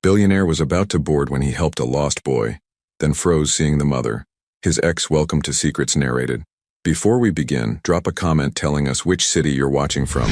Billionaire was about to board when he helped a lost boy, then froze seeing the mother. His ex-welcome to secrets narrated. Before we begin, drop a comment telling us which city you're watching from.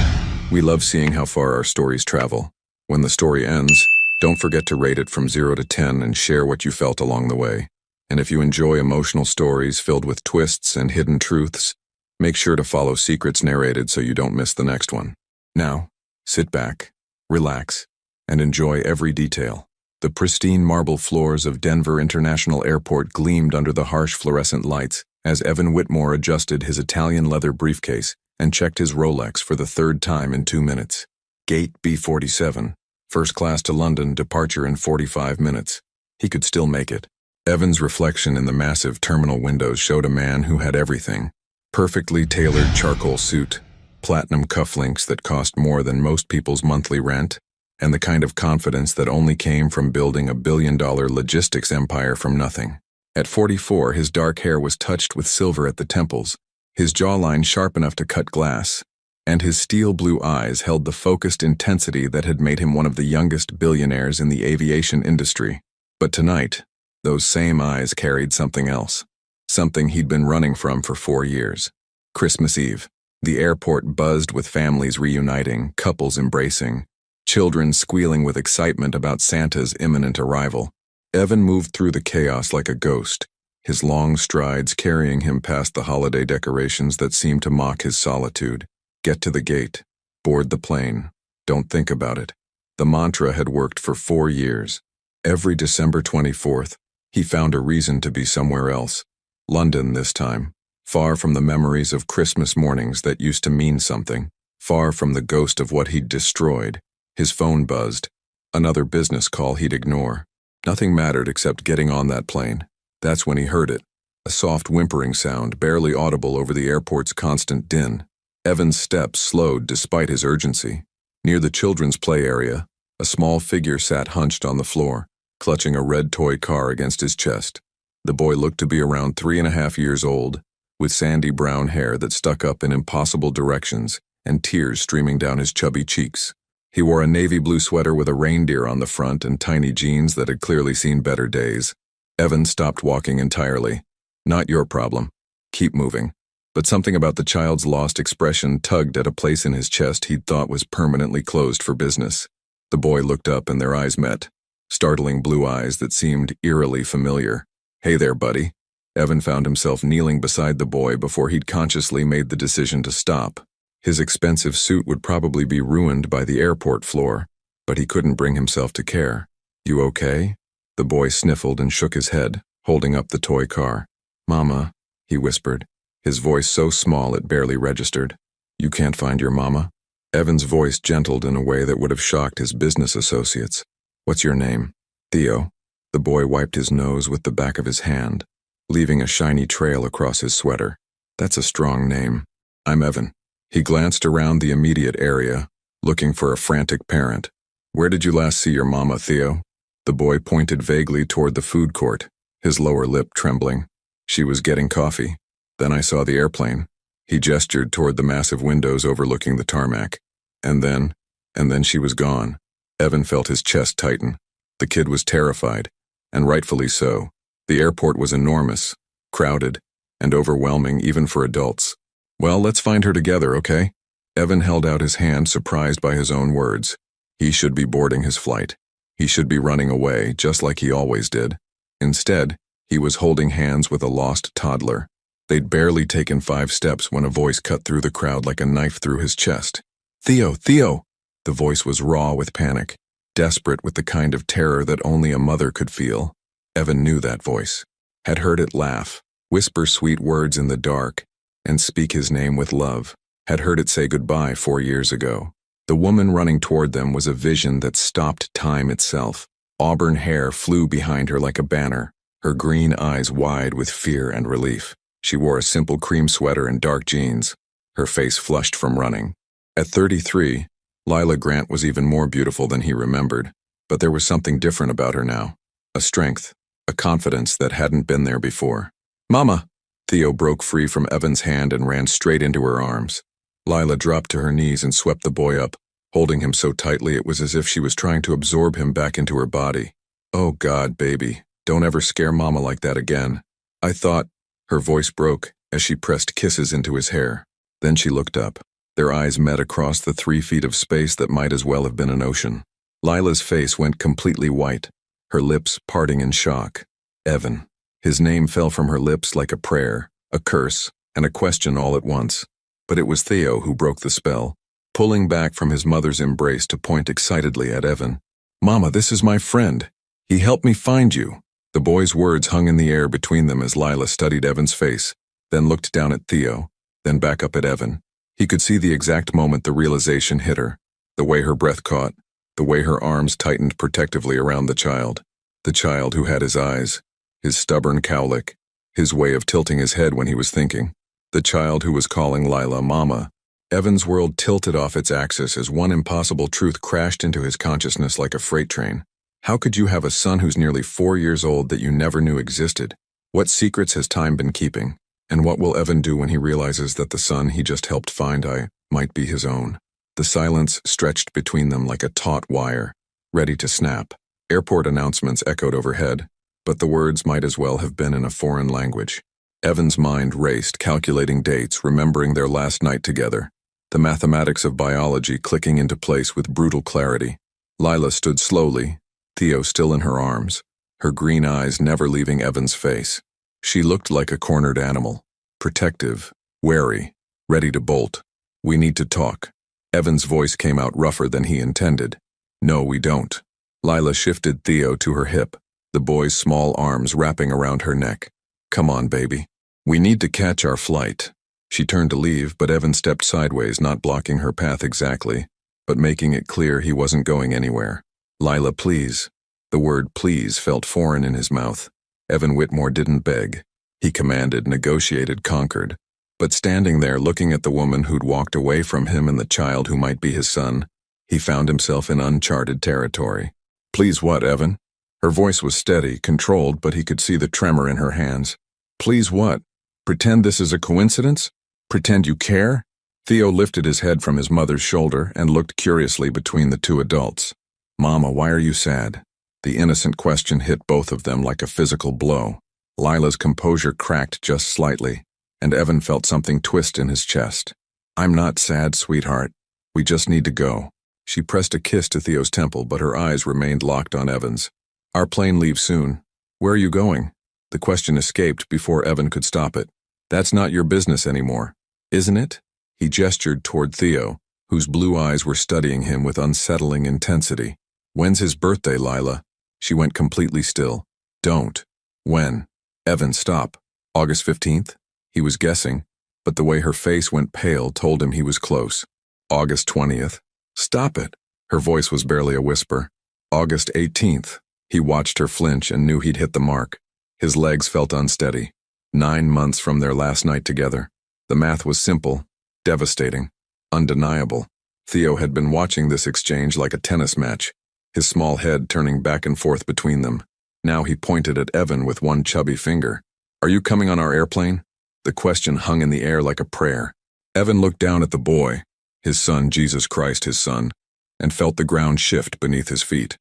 We love seeing how far our stories travel. When the story ends, don't forget to rate it from 0 to 10 and share what you felt along the way. And if you enjoy emotional stories filled with twists and hidden truths, make sure to follow Secrets Narrated so you don't miss the next one. Now, sit back, relax, and enjoy every detail. The pristine marble floors of Denver International Airport gleamed under the harsh fluorescent lights as Evan Whitmore adjusted his Italian leather briefcase and checked his Rolex for the third time in 2 minutes. Gate B47, first class to London, departure in 45 minutes. He could still make it. Evan's reflection in the massive terminal windows showed a man who had everything. Perfectly tailored charcoal suit, platinum cufflinks that cost more than most people's monthly rent, and the kind of confidence that only came from building a billion-dollar logistics empire from nothing. At 44, his dark hair was touched with silver at the temples, his jawline sharp enough to cut glass, and his steel blue eyes held the focused intensity that had made him one of the youngest billionaires in the aviation industry. But tonight, those same eyes carried something else, something he'd been running from for 4 years. Christmas Eve. The airport buzzed with families reuniting, couples embracing, children squealing with excitement about Santa's imminent arrival. Evan moved through the chaos like a ghost, his long strides carrying him past the holiday decorations that seemed to mock his solitude. Get to the gate. Board the plane. Don't think about it. The mantra had worked for 4 years. Every December 24th, he found a reason to be somewhere else. London this time. Far from the memories of Christmas mornings that used to mean something. Far from the ghost of what he'd destroyed. His phone buzzed. Another business call he'd ignore. Nothing mattered except getting on that plane. That's when he heard it. A soft whimpering sound, barely audible over the airport's constant din. Evan's steps slowed despite his urgency. Near the children's play area, a small figure sat hunched on the floor, clutching a red toy car against his chest. The boy looked to be around 3.5 years old, with sandy brown hair that stuck up in impossible directions and tears streaming down his chubby cheeks. He wore a navy blue sweater with a reindeer on the front and tiny jeans that had clearly seen better days. Evan stopped walking entirely. Not your problem. Keep moving. But something about the child's lost expression tugged at a place in his chest he'd thought was permanently closed for business. The boy looked up and their eyes met. Startling blue eyes that seemed eerily familiar. Hey there, buddy. Evan found himself kneeling beside the boy before he'd consciously made the decision to stop. His expensive suit would probably be ruined by the airport floor, but he couldn't bring himself to care. You okay? The boy sniffled and shook his head, holding up the toy car. Mama, he whispered, his voice so small it barely registered. You can't find your mama? Evan's voice gentled in a way that would have shocked his business associates. What's your name? Theo. The boy wiped his nose with the back of his hand, leaving a shiny trail across his sweater. That's a strong name. I'm Evan. He glanced around the immediate area, looking for a frantic parent. Where did you last see your mama, Theo? The boy pointed vaguely toward the food court, his lower lip trembling. She was getting coffee. Then I saw the airplane. He gestured toward the massive windows overlooking the tarmac. And then she was gone. Evan felt his chest tighten. The kid was terrified, and rightfully so. The airport was enormous, crowded, and overwhelming even for adults. Well, let's find her together, okay? Evan held out his hand, surprised by his own words. He should be boarding his flight. He should be running away, just like he always did. Instead, he was holding hands with a lost toddler. They'd barely taken 5 steps when a voice cut through the crowd like a knife through his chest. Theo, Theo! The voice was raw with panic, desperate with the kind of terror that only a mother could feel. Evan knew that voice, had heard it laugh, whisper sweet words in the dark, and speak his name with love, had heard it say goodbye 4 years ago. The woman running toward them was a vision that stopped time itself. Auburn hair flew behind her like a banner, her green eyes wide with fear and relief. She wore a simple cream sweater and dark jeans, her face flushed from running. At 33, Lila Grant was even more beautiful than he remembered, but there was something different about her now. A strength, a confidence that hadn't been there before. Mama! Theo broke free from Evan's hand and ran straight into her arms. Lila dropped to her knees and swept the boy up, holding him so tightly it was as if she was trying to absorb him back into her body. "Oh God, baby, don't ever scare Mama like that again. I thought—" Her voice broke as she pressed kisses into his hair. Then she looked up. Their eyes met across the 3 feet of space that might as well have been an ocean. Lila's face went completely white, her lips parting in shock. Evan. His name fell from her lips like a prayer, a curse, and a question all at once. But it was Theo who broke the spell, pulling back from his mother's embrace to point excitedly at Evan. "Mama, this is my friend. He helped me find you." The boy's words hung in the air between them as Lila studied Evan's face, then looked down at Theo, then back up at Evan. He could see the exact moment the realization hit her, the way her breath caught, the way her arms tightened protectively around the child who had his eyes, his stubborn cowlick, his way of tilting his head when he was thinking, the child who was calling Lila Mama. Evan's world tilted off its axis as one impossible truth crashed into his consciousness like a freight train. How could you have a son who's nearly 4 years old that you never knew existed? What secrets has time been keeping? And what will Evan do when he realizes that the son he just helped find might be his own? The silence stretched between them like a taut wire, ready to snap. Airport announcements echoed overhead, but the words might as well have been in a foreign language. Evan's mind raced, calculating dates, remembering their last night together, the mathematics of biology clicking into place with brutal clarity. Lila stood slowly, Theo still in her arms, her green eyes never leaving Evan's face. She looked like a cornered animal, protective, wary, ready to bolt. "We need to talk." Evan's voice came out rougher than he intended. "No, we don't." Lila shifted Theo to her hip, the boy's small arms wrapping around her neck. "Come on, baby. We need to catch our flight." She turned to leave, but Evan stepped sideways, not blocking her path exactly, but making it clear he wasn't going anywhere. "Lila, please." The word please felt foreign in his mouth. Evan Whitmore didn't beg. He commanded, negotiated, conquered. But standing there looking at the woman who'd walked away from him and the child who might be his son, he found himself in uncharted territory. "Please what, Evan?" Her voice was steady, controlled, but he could see the tremor in her hands. "Please what? Pretend this is a coincidence? Pretend you care?" Theo lifted his head from his mother's shoulder and looked curiously between the 2 adults. "Mama, why are you sad?" The innocent question hit both of them like a physical blow. Lila's composure cracked just slightly, and Evan felt something twist in his chest. "I'm not sad, sweetheart. We just need to go." She pressed a kiss to Theo's temple, but her eyes remained locked on Evan's. "Our plane leaves soon. Where are you going?" The question escaped before Evan could stop it. "That's not your business anymore, isn't it?" He gestured toward Theo, whose blue eyes were studying him with unsettling intensity. "When's his birthday, Lila?" She went completely still. "Don't." "When?" "Evan, stop." "August 15th? He was guessing, but the way her face went pale told him he was close. "August 20th. "Stop it." Her voice was barely a whisper. "August 18th. He watched her flinch and knew he'd hit the mark. His legs felt unsteady. 9 months from their last night together. The math was simple, devastating, undeniable. Theo had been watching this exchange like a tennis match, his small head turning back and forth between them. Now he pointed at Evan with one chubby finger. "Are you coming on our airplane?" The question hung in the air like a prayer. Evan looked down at the boy, his son, Jesus Christ, his son, and felt the ground shift beneath his feet.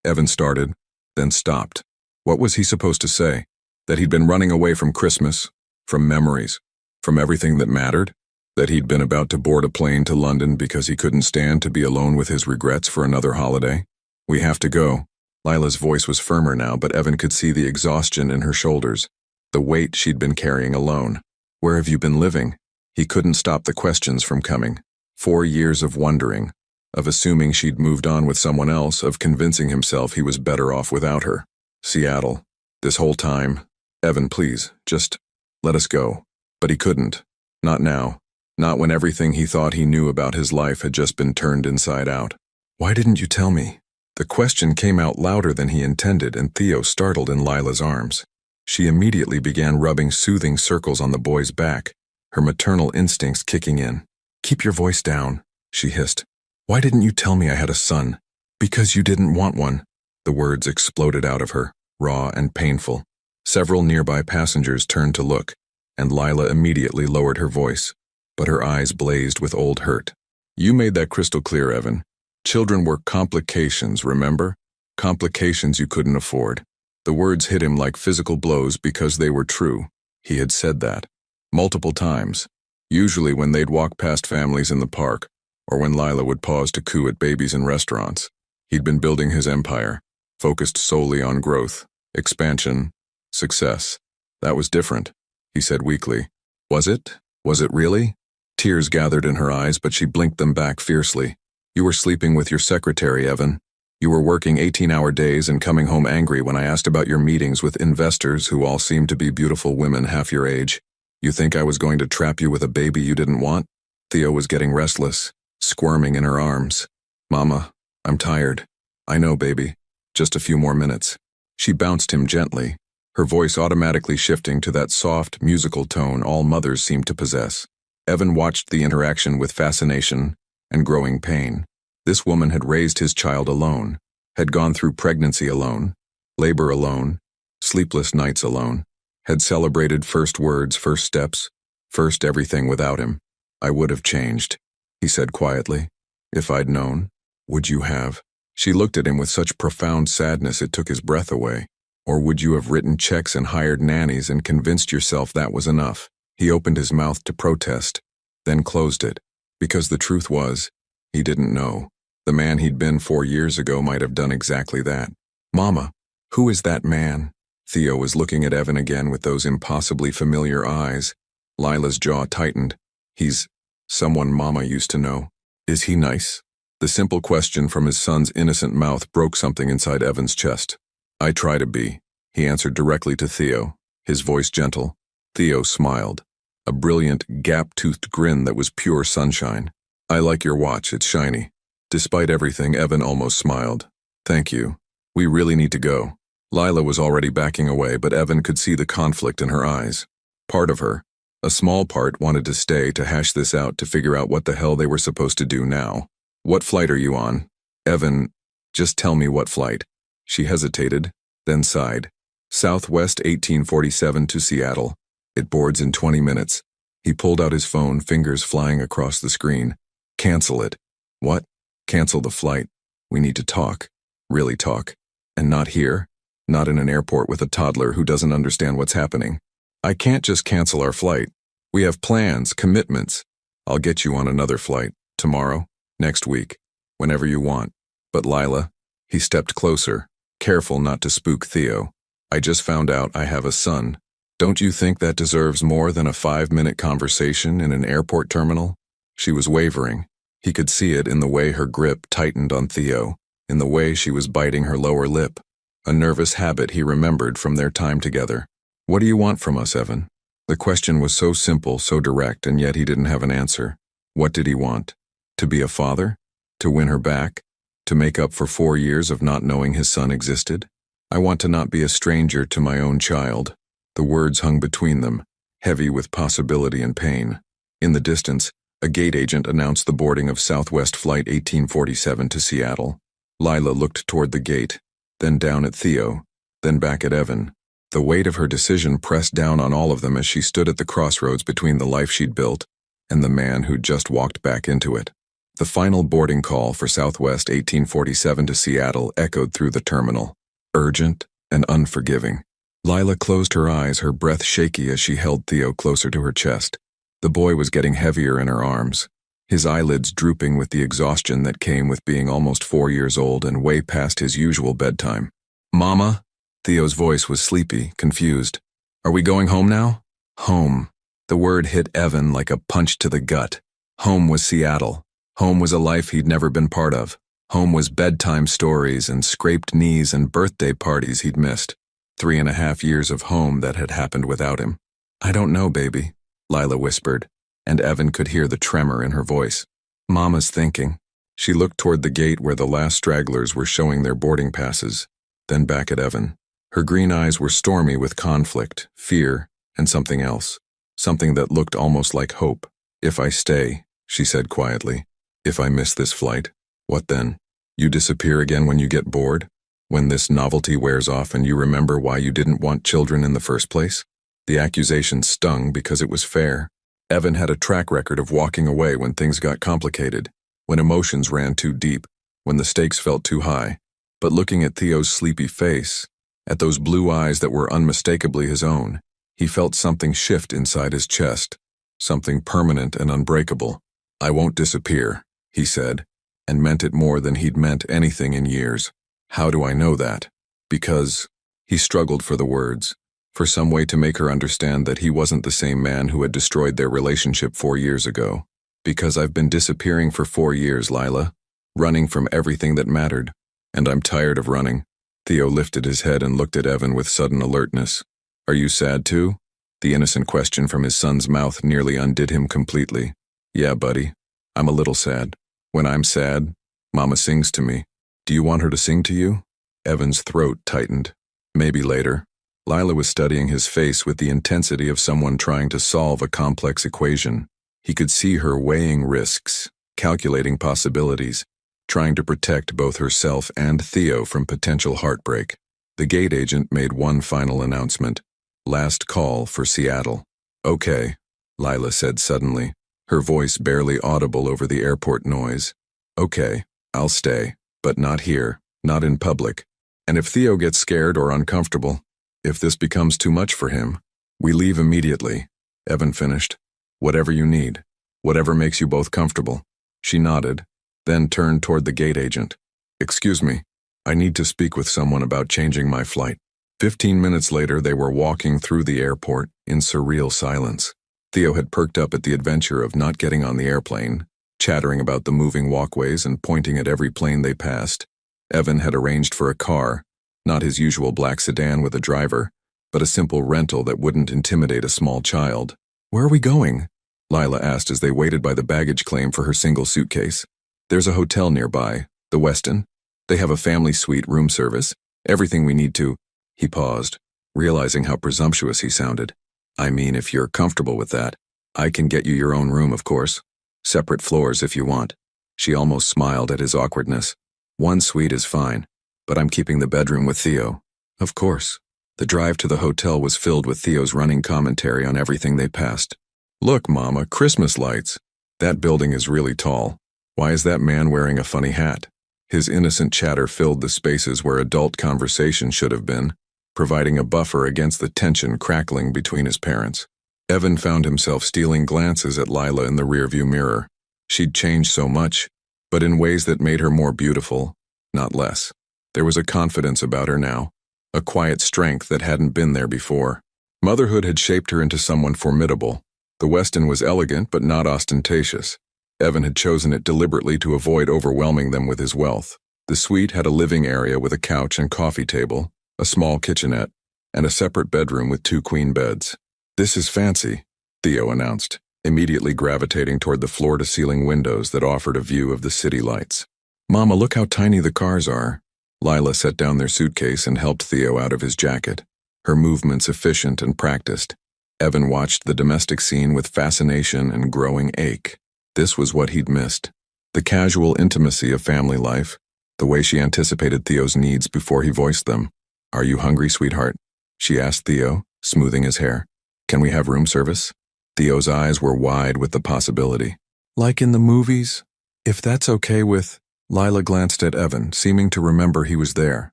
Evan started, then stopped. What was he supposed to say? That he'd been running away from Christmas, from memories, from everything that mattered? That he'd been about to board a plane to London because he couldn't stand to be alone with his regrets for another holiday? "We have to go." Lila's voice was firmer now, but Evan could see the exhaustion in her shoulders, the weight she'd been carrying alone. "Where have you been living?" He couldn't stop the questions from coming. 4 years of wondering, of assuming she'd moved on with someone else, of convincing himself he was better off without her. "Seattle. This whole time. Evan, please, just let us go." But he couldn't. Not now. Not when everything he thought he knew about his life had just been turned inside out. "Why didn't you tell me?" The question came out louder than he intended, and Theo startled in Lila's arms. She immediately began rubbing soothing circles on the boy's back, her maternal instincts kicking in. "Keep your voice down," she hissed. "Why didn't you tell me I had a son?" "Because you didn't want one." The words exploded out of her, raw and painful. Several nearby passengers turned to look, and Lila immediately lowered her voice, but her eyes blazed with old hurt. You made that crystal clear, Evan. Children were complications, remember? Complications you couldn't afford. The words hit him like physical blows because they were true. He had said that. Multiple times. Usually when they'd walk past families in the park, or when Lila would pause to coo at babies in restaurants. He'd been building his empire, focused solely on growth, expansion, success. That was different, he said weakly. Was it? Was it really? Tears gathered in her eyes, but she blinked them back fiercely. You were sleeping with your secretary, Evan. You were working 18-hour days and coming home angry when I asked about your meetings with investors who all seemed to be beautiful women half your age. You think I was going to trap you with a baby you didn't want? Theo was getting restless, squirming in her arms. Mama, I'm tired. I know, baby. Just a few more minutes. She bounced him gently, her voice automatically shifting to that soft, musical tone all mothers seem to possess. Evan watched the interaction with fascination and growing pain. This woman had raised his child alone, had gone through pregnancy alone, labor alone, sleepless nights alone, had celebrated first words, first steps, first everything without him. I would have changed, he said quietly. If I'd known, would you have? She looked at him with such profound sadness it took his breath away. Or would you have written checks and hired nannies and convinced yourself that was enough? He opened his mouth to protest, then closed it, because the truth was, he didn't know. The man he'd been 4 years ago might have done exactly that. Mama, who is that man? Theo was looking at Evan again with those impossibly familiar eyes. Lila's jaw tightened. He's someone Mama used to know. Is he nice? The simple question from his son's innocent mouth broke something inside Evan's chest. I try to be, he answered directly to Theo, his voice gentle. Theo smiled, a brilliant, gap-toothed grin that was pure sunshine. I like your watch, it's shiny. Despite everything, Evan almost smiled. Thank you. We really need to go. Lila was already backing away, but Evan could see the conflict in her eyes. Part of her, a small part, wanted to stay to hash this out, to figure out what the hell they were supposed to do now. What flight are you on? Evan, just tell me what flight. She hesitated, then sighed. Southwest 1847 to Seattle. It boards in 20 minutes. He pulled out his phone, fingers flying across the screen. Cancel it. What? Cancel the flight. We need to talk. Really talk. And not here. Not in an airport with a toddler who doesn't understand what's happening. I can't just cancel our flight. We have plans, commitments. I'll get you on another flight. Tomorrow. Next week. Whenever you want. But Lila, he stepped closer, careful not to spook Theo. I just found out I have a son. Don't you think that deserves more than a 5-minute conversation in an airport terminal? She was wavering. He could see it in the way her grip tightened on Theo, in the way she was biting her lower lip. A nervous habit he remembered from their time together. What do you want from us, Evan? The question was so simple, so direct, and yet he didn't have an answer. What did he want? To be a father? To win her back? To make up for 4 years of not knowing his son existed? I want to not be a stranger to my own child. The words hung between them, heavy with possibility and pain. In the distance, a gate agent announced the boarding of Southwest Flight 1847 to Seattle. Lila looked toward the gate, then down at Theo, then back at Evan. The weight of her decision pressed down on all of them as she stood at the crossroads between the life she'd built and the man who'd just walked back into it. The final boarding call for Southwest 1847 to Seattle echoed through the terminal, urgent and unforgiving. Lila closed her eyes, her breath shaky as she held Theo closer to her chest. The boy was getting heavier in her arms, his eyelids drooping with the exhaustion that came with being almost 4 years old and way past his usual bedtime. Mama? Theo's voice was sleepy, confused. Are we going home now? Home. The word hit Evan like a punch to the gut. Home was Seattle. Home was a life he'd never been part of. Home was bedtime stories and scraped knees and birthday parties he'd missed. 3.5 years of home that had happened without him. I don't know, baby, Lila whispered, and Evan could hear the tremor in her voice. Mama's thinking. She looked toward the gate where the last stragglers were showing their boarding passes, then back at Evan. Her green eyes were stormy with conflict, fear, and something else. Something that looked almost like hope. If I stay, she said quietly. If I miss this flight, what then? You disappear again when you get bored? When this novelty wears off and you remember why you didn't want children in the first place? The accusation stung because it was fair. Evan had a track record of walking away when things got complicated. when emotions ran too deep, when the stakes felt too high. But looking at Theo's sleepy face, at those blue eyes that were unmistakably his own, he felt something shift inside his chest, something permanent and unbreakable. "I won't disappear," he said, and meant it more than he'd meant anything in years. "How do I know that?" Because he struggled for the words, for some way to make her understand that he wasn't the same man who had destroyed their relationship 4 years ago. "Because I've been disappearing for 4 years, Lila, running from everything that mattered, and I'm tired of running." Theo lifted his head and looked at Evan with sudden alertness. "Are you sad too?" The innocent question from his son's mouth nearly undid him completely. "Yeah, buddy, I'm a little sad. When I'm sad, Mama sings to me. Do you want her to sing to you?" Evan's throat tightened. "Maybe later." Lila was studying his face with the intensity of someone trying to solve a complex equation. He could see her weighing risks, calculating possibilities, trying to protect both herself and Theo from potential heartbreak. The gate agent made one final announcement. "Last call for Seattle." "Okay," Lila said suddenly, her voice barely audible over the airport noise. "Okay, I'll stay, but not here, not in public. And if Theo gets scared or uncomfortable, if this becomes too much for him, we leave immediately," Evan finished. "Whatever you need, whatever makes you both comfortable." She nodded, then turned toward the gate agent. "Excuse me, I need to speak with someone about changing my flight." 15 minutes later, they were walking through the airport in surreal silence. Theo had perked up at the adventure of not getting on the airplane, chattering about the moving walkways and pointing at every plane they passed. Evan had arranged for a car, not his usual black sedan with a driver, but a simple rental that wouldn't intimidate a small child. "Where are we going?" Lila asked as they waited by the baggage claim for her single suitcase. "There's a hotel nearby, the Westin. They have a family suite room service, everything we need to—" He paused, realizing how presumptuous he sounded. "I mean, if you're comfortable with that, I can get you your own room, of course. Separate floors if you want." She almost smiled at his awkwardness. "One suite is fine, but I'm keeping the bedroom with Theo." "Of course." The drive to the hotel was filled with Theo's running commentary on everything they passed. "Look, Mama, Christmas lights. That building is really tall. Why is that man wearing a funny hat?" His innocent chatter filled the spaces where adult conversation should have been, providing a buffer against the tension crackling between his parents. Evan found himself stealing glances at Lila in the rearview mirror. She'd changed so much, but in ways that made her more beautiful, not less. There was a confidence about her now, a quiet strength that hadn't been there before. Motherhood had shaped her into someone formidable. The Westin was elegant but not ostentatious. Evan had chosen it deliberately to avoid overwhelming them with his wealth. The suite had a living area with a couch and coffee table, a small kitchenette, and a separate bedroom with 2 queen beds. "This is fancy," Theo announced, immediately gravitating toward the floor-to-ceiling windows that offered a view of the city lights. "Mama, look how tiny the cars are." Lila set down their suitcase and helped Theo out of his jacket, her movements efficient and practiced. Evan watched the domestic scene with fascination and growing ache. This was what he'd missed. The casual intimacy of family life, the way she anticipated Theo's needs before he voiced them. "Are you hungry, sweetheart?" she asked Theo, smoothing his hair. "Can we have room service?" Theo's eyes were wide with the possibility. "Like in the movies? If that's okay with—" Lila glanced at Evan, seeming to remember he was there.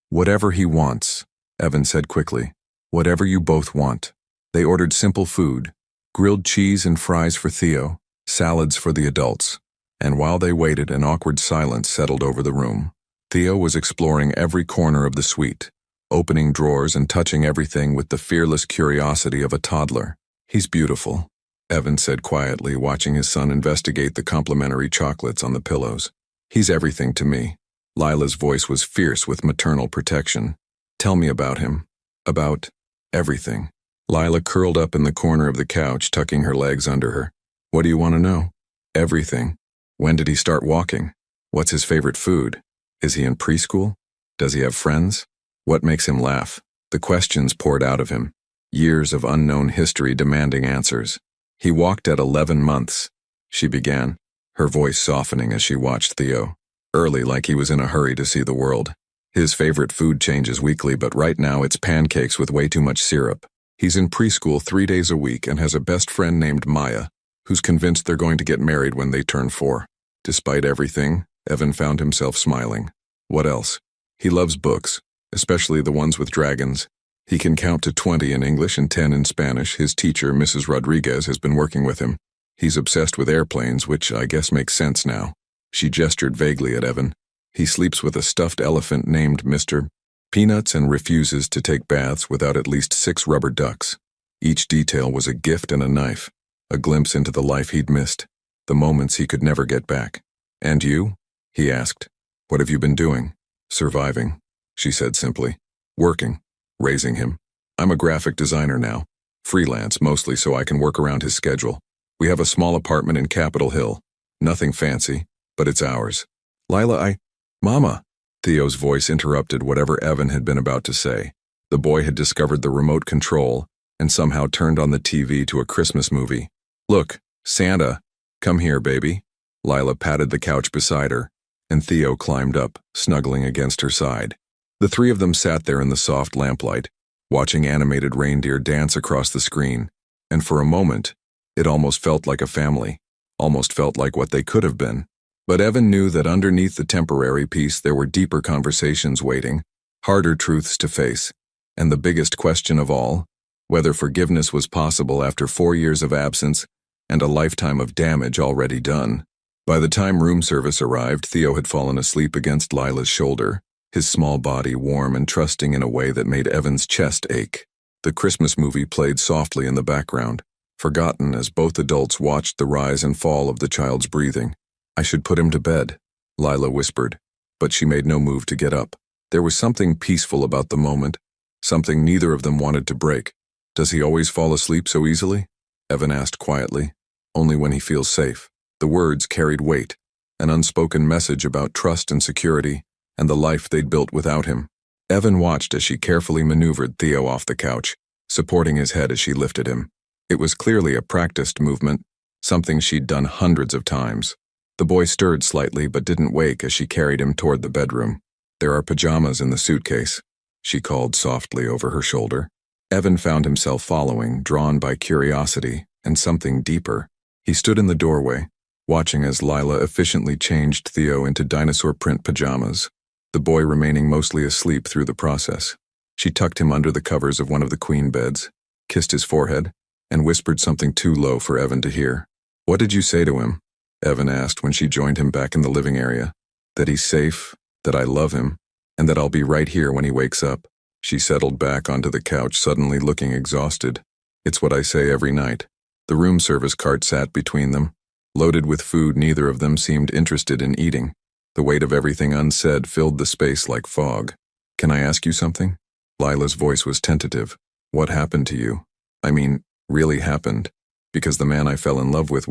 "Whatever he wants," Evan said quickly. "Whatever you both want." They ordered simple food, grilled cheese and fries for Theo, salads for the adults, and while they waited, an awkward silence settled over the room. Theo was exploring every corner of the suite, opening drawers and touching everything with the fearless curiosity of a toddler. "He's beautiful," Evan said quietly, watching his son investigate the complimentary chocolates on the pillows. "He's everything to me." Lila's voice was fierce with maternal protection. "Tell me about him." "About everything." Lila curled up in the corner of the couch, tucking her legs under her. "What do you want to know?" "Everything. When did he start walking? What's his favorite food? Is he in preschool? Does he have friends? What makes him laugh?" The questions poured out of him, years of unknown history demanding answers. "He walked at 11 months, she began, her voice softening as she watched Theo. "Early, like he was in a hurry to see the world. His favorite food changes weekly, but right now it's pancakes with way too much syrup. He's in preschool 3 days a week and has a best friend named Maya, who's convinced they're going to get married when they turn 4. Despite everything, Evan found himself smiling. What else? He loves books, especially the ones with dragons. He can count to 20 in English and 10 in Spanish. His teacher, Mrs. Rodriguez, has been working with him. He's obsessed with airplanes, which I guess makes sense now. She gestured vaguely at Evan. He sleeps with a stuffed elephant named Mr. Peanuts and refuses to take baths without at least 6 rubber ducks. Each detail was a gift and a knife, a glimpse into the life he'd missed, the moments he could never get back. "And you?" he asked. "What have you been doing?" "Surviving," she said simply. "Working. Raising him. I'm a graphic designer now. Freelance, mostly so I can work around his schedule. We have a small apartment in Capitol Hill. Nothing fancy, but it's ours." "Lila, Mama!" Theo's voice interrupted whatever Evan had been about to say. The boy had discovered the remote control and somehow turned on the TV to a Christmas movie. "Look, Santa! Come here, baby." Lila patted the couch beside her, and Theo climbed up, snuggling against her side. The three of them sat there in the soft lamplight, watching animated reindeer dance across the screen, and for a moment, it almost felt like a family, almost felt like what they could have been. But Evan knew that underneath the temporary peace there were deeper conversations waiting, harder truths to face, and the biggest question of all, whether forgiveness was possible after 4 years of absence and a lifetime of damage already done. By the time room service arrived, Theo had fallen asleep against Lila's shoulder, his small body warm and trusting in a way that made Evan's chest ache. The Christmas movie played softly in the background, forgotten as both adults watched the rise and fall of the child's breathing. "I should put him to bed," Lila whispered, but she made no move to get up. There was something peaceful about the moment, something neither of them wanted to break. "Does he always fall asleep so easily?" Evan asked quietly. "Only when he feels safe." The words carried weight, an unspoken message about trust and security, and the life they'd built without him. Evan watched as she carefully maneuvered Theo off the couch, supporting his head as she lifted him. It was clearly a practiced movement, something she'd done hundreds of times. The boy stirred slightly but didn't wake as she carried him toward the bedroom. "There are pajamas in the suitcase," she called softly over her shoulder. Evan found himself following, drawn by curiosity and something deeper. He stood in the doorway, watching as Lila efficiently changed Theo into dinosaur print pajamas, the boy remaining mostly asleep through the process. She tucked him under the covers of one of the queen beds, kissed his forehead, and whispered something too low for Evan to hear. "What did you say to him?" Evan asked when she joined him back in the living area. "That he's safe, that I love him, and that I'll be right here when he wakes up." She settled back onto the couch, suddenly looking exhausted. "It's what I say every night." The room service cart sat between them, loaded with food neither of them seemed interested in eating. The weight of everything unsaid filled the space like fog. "Can I ask you something?" Lila's voice was tentative. "What happened to you? I mean, really happened? Because the man I fell in love with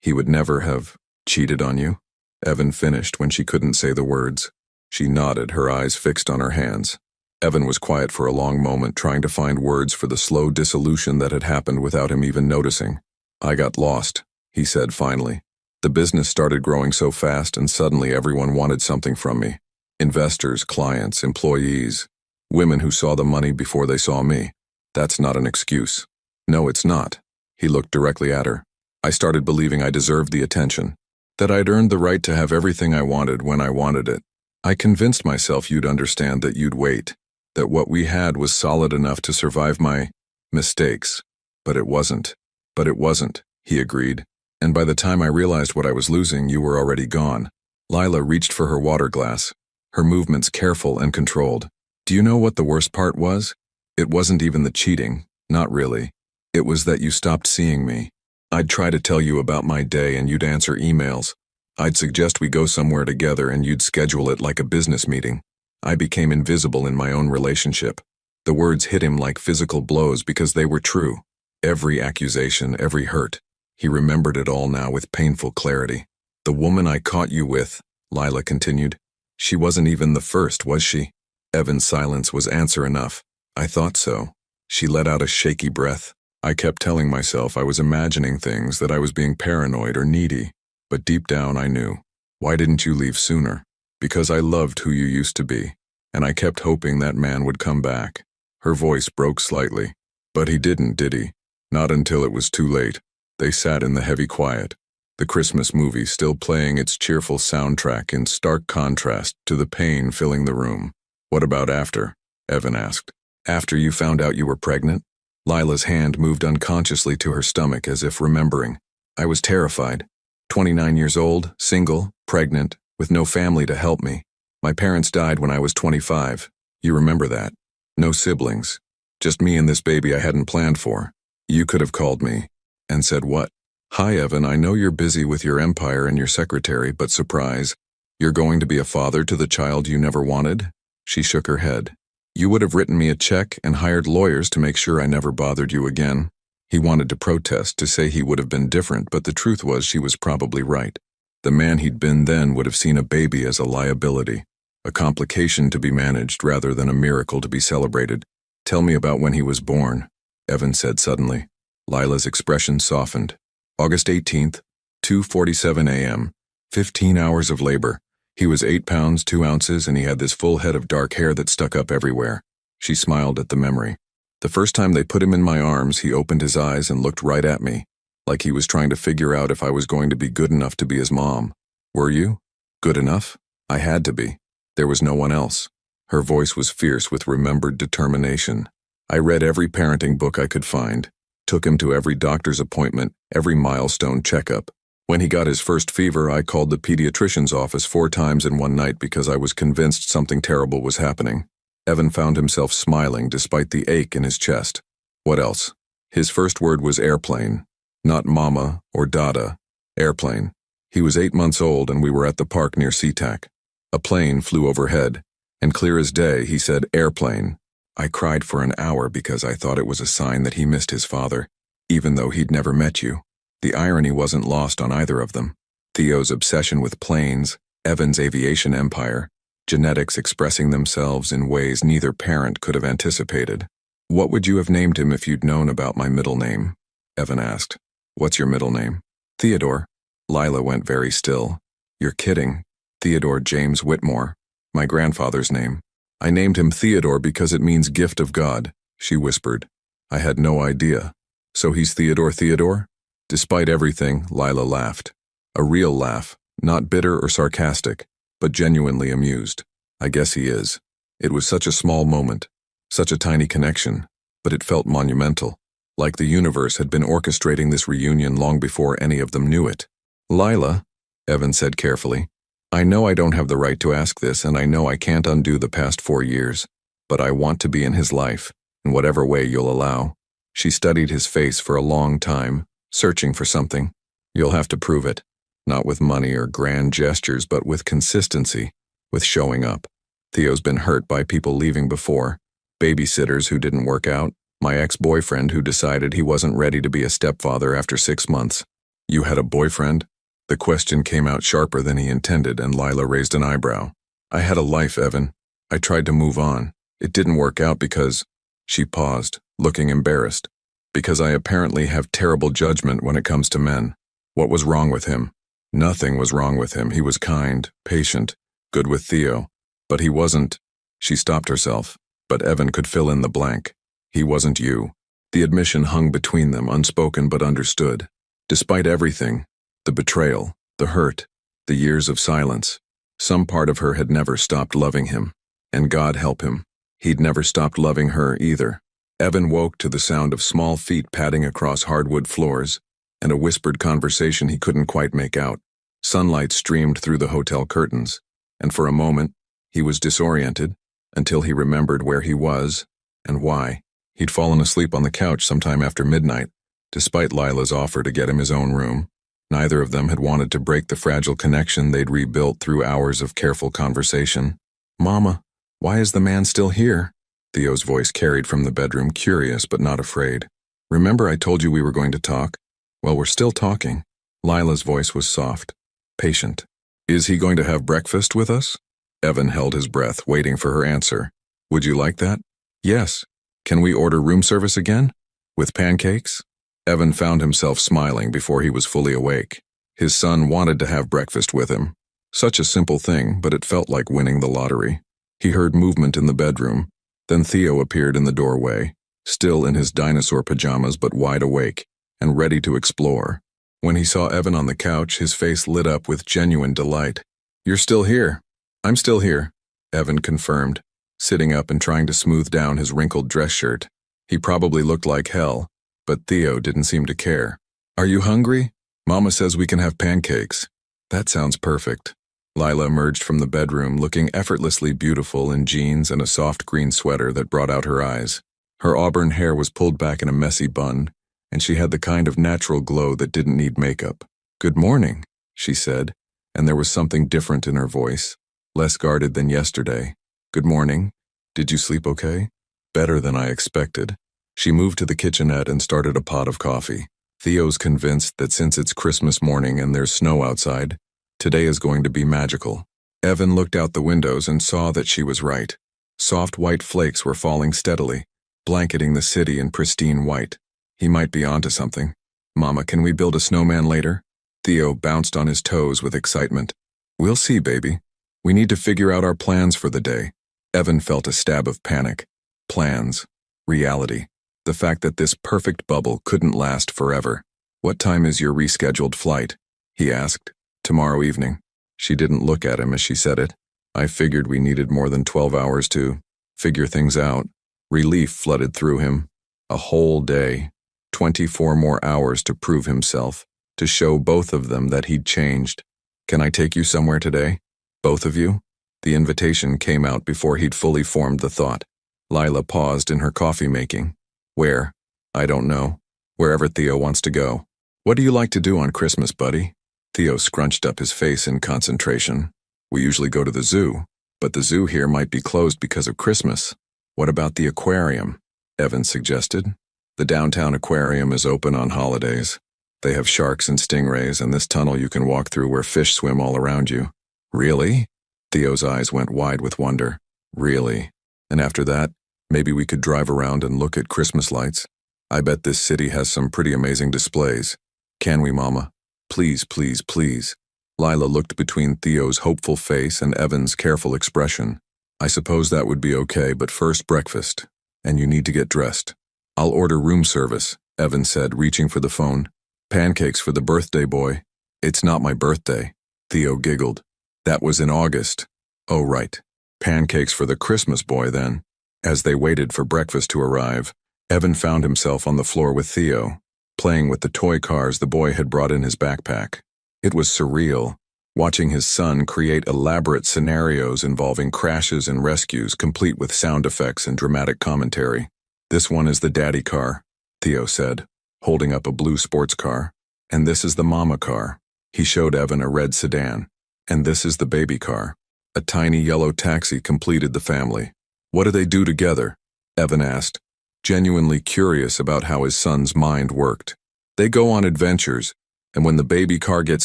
he would never have cheated on you?" Evan finished when she couldn't say the words. She nodded, her eyes fixed on her hands. Evan was quiet for a long moment, trying to find words for the slow dissolution that had happened without him even noticing. "I got lost," he said finally. "The business started growing so fast and suddenly everyone wanted something from me. Investors, clients, employees, women who saw the money before they saw me. That's not an excuse." "No, it's not." He looked directly at her. "I started believing I deserved the attention, that I'd earned the right to have everything I wanted when I wanted it. I convinced myself you'd understand, that you'd wait, that what we had was solid enough to survive my mistakes. But it wasn't." "But it wasn't," he agreed. "And by the time I realized what I was losing, you were already gone." Lila reached for her water glass, her movements careful and controlled. "Do you know what the worst part was? It wasn't even the cheating, not really. It was that you stopped seeing me. I'd try to tell you about my day and you'd answer emails. I'd suggest we go somewhere together and you'd schedule it like a business meeting. I became invisible in my own relationship." The words hit him like physical blows because they were true. Every accusation, every hurt. He remembered it all now with painful clarity. "The woman I caught you with," Lila continued. "She wasn't even the first, was she?" Evan's silence was answer enough. "I thought so." She let out a shaky breath. "I kept telling myself I was imagining things, that I was being paranoid or needy. But deep down I knew. Why didn't you leave sooner? Because I loved who you used to be. And I kept hoping that man would come back." Her voice broke slightly. "But he didn't, did he? Not until it was too late." They sat in the heavy quiet, the Christmas movie still playing its cheerful soundtrack in stark contrast to the pain filling the room. "What about after?" Evan asked. "After you found out you were pregnant?" Lila's hand moved unconsciously to her stomach as if remembering. "I was terrified. 29 years old, single, pregnant, with no family to help me. My parents died when I was 25. You remember that? No siblings. Just me and this baby I hadn't planned for. You could have called me." And said what? "Hi, Evan, I know you're busy with your empire and your secretary, but surprise, you're going to be a father to the child you never wanted?" She shook her head. "You would have written me a check and hired lawyers to make sure I never bothered you again." He wanted to protest, to say he would have been different, but the truth was she was probably right. The man he'd been then would have seen a baby as a liability, a complication to be managed rather than a miracle to be celebrated. "Tell me about when he was born," Evan said suddenly. Lila's expression softened. "August 18th, 2:47 a.m., 15 hours of labor. He was 8 pounds, 2 ounces, and he had this full head of dark hair that stuck up everywhere." She smiled at the memory. "The first time they put him in my arms, he opened his eyes and looked right at me, like he was trying to figure out if I was going to be good enough to be his mom. Were you? Good enough? I had to be. There was no one else." Her voice was fierce with remembered determination. "I read every parenting book I could find, took him to every doctor's appointment, every milestone checkup. When he got his first fever, I called the pediatrician's office 4 times in one night because I was convinced something terrible was happening." Evan found himself smiling despite the ache in his chest. "What else?" His first word was airplane. Not mama or dada. Airplane. He was 8 months old and we were at the park near SeaTac. A plane flew overhead, and clear as day he said airplane. I cried for an hour because I thought it was a sign that he missed his father, even though he'd never met you. The irony wasn't lost on either of them. Theo's obsession with planes, Evan's aviation empire, genetics expressing themselves in ways neither parent could have anticipated. "What would you have named him if you'd known about my middle name?" Evan asked. "What's your middle name?" "Theodore." Lila went very still. "You're kidding. Theodore James Whitmore. My grandfather's name. I named him Theodore because it means gift of God," she whispered. "I had no idea. So he's Theodore? Despite everything, Lila laughed. A real laugh, not bitter or sarcastic, but genuinely amused. "I guess he is. It was such a small moment, such a tiny connection, but it felt monumental, like the universe had been orchestrating this reunion long before any of them knew it." "Lila," Evan said carefully, "I know I don't have the right to ask this, and I know I can't undo the past 4 years, but I want to be in his life, in whatever way you'll allow." She studied his face for a long time, searching for something. "You'll have to prove it, not with money or grand gestures, but with consistency, with showing up. Theo's been hurt by people leaving before, babysitters who didn't work out, my ex-boyfriend who decided he wasn't ready to be a stepfather after 6 months." "You had a boyfriend?" The question came out sharper than he intended, and Lila raised an eyebrow. "I had a life, Evan. I tried to move on. It didn't work out because—" She paused, looking embarrassed. "Because I apparently have terrible judgment when it comes to men. What was wrong with him?" Nothing was wrong with him. He was kind, patient, good with Theo. But he wasn't— She stopped herself, but Evan could fill in the blank. "He wasn't you." The admission hung between them, unspoken but understood. Despite everything, the betrayal, the hurt, the years of silence, some part of her had never stopped loving him. And God help him, he'd never stopped loving her either. Evan woke to the sound of small feet padding across hardwood floors, and a whispered conversation he couldn't quite make out. Sunlight streamed through the hotel curtains, and for a moment, he was disoriented, until he remembered where he was, and why. He'd fallen asleep on the couch sometime after midnight, despite Lila's offer to get him his own room. Neither of them had wanted to break the fragile connection they'd rebuilt through hours of careful conversation. "Mama, why is the man still here?" Theo's voice carried from the bedroom, curious but not afraid. "Remember I told you we were going to talk? Well, we're still talking." Lila's voice was soft, patient. "Is he going to have breakfast with us?" Evan held his breath, waiting for her answer. "Would you like that?" "Yes. Can we order room service again? With pancakes?" Evan found himself smiling before he was fully awake. His son wanted to have breakfast with him. Such a simple thing, but it felt like winning the lottery. He heard movement in the bedroom. Then Theo appeared in the doorway, still in his dinosaur pajamas but wide awake, and ready to explore. When he saw Evan on the couch, his face lit up with genuine delight. "You're still here." "I'm still here," Evan confirmed, sitting up and trying to smooth down his wrinkled dress shirt. He probably looked like hell, but Theo didn't seem to care. "Are you hungry? Mama says we can have pancakes." "That sounds perfect." Lila emerged from the bedroom looking effortlessly beautiful in jeans and a soft green sweater that brought out her eyes. Her auburn hair was pulled back in a messy bun, and she had the kind of natural glow that didn't need makeup. "Good morning," she said, and there was something different in her voice, less guarded than yesterday. "Good morning. Did you sleep okay?" "Better than I expected." She moved to the kitchenette and started a pot of coffee. Theo's convinced that since it's Christmas morning and there's snow outside, today is going to be magical. Evan looked out the windows and saw that she was right. Soft white flakes were falling steadily, blanketing the city in pristine white. He might be onto something. "Mama, can we build a snowman later?" Theo bounced on his toes with excitement. "We'll see, baby. We need to figure out our plans for the day." Evan felt a stab of panic. Plans. Reality. The fact that this perfect bubble couldn't last forever. "What time is your rescheduled flight?" he asked. "Tomorrow evening." She didn't look at him as she said it. "I figured we needed more than 12 hours to figure things out." Relief flooded through him. A whole day. 24 more hours to prove himself, to show both of them that he'd changed. "Can I take you somewhere today? Both of you?" The invitation came out before he'd fully formed the thought. Lila paused in her coffee making. "Where?" "I don't know. Wherever Theo wants to go." "What do you like to do on Christmas, buddy?" Theo scrunched up his face in concentration. "We usually go to the zoo, but the zoo here might be closed because of Christmas." "What about the aquarium?" Evan suggested. "The downtown aquarium is open on holidays. They have sharks and stingrays, and this tunnel you can walk through where fish swim all around you." "Really?" Theo's eyes went wide with wonder. "Really? And after that, maybe we could drive around and look at Christmas lights. I bet this city has some pretty amazing displays." "Can we, Mama? Please, please, please." Lila looked between Theo's hopeful face and Evan's careful expression. "I suppose that would be okay, but first breakfast. And you need to get dressed." "I'll order room service," Evan said, reaching for the phone. "Pancakes for the birthday boy." "It's not my birthday." Theo giggled. "That was in August." "Oh, right. Pancakes for the Christmas boy, then." As they waited for breakfast to arrive, Evan found himself on the floor with Theo, playing with the toy cars the boy had brought in his backpack. It was surreal, watching his son create elaborate scenarios involving crashes and rescues complete with sound effects and dramatic commentary. "This one is the daddy car," Theo said, holding up a blue sports car. "And this is the mama car." He showed Evan a red sedan. "And this is the baby car." A tiny yellow taxi completed the family. "What do they do together?" Evan asked, genuinely curious about how his son's mind worked. "They go on adventures, and when the baby car gets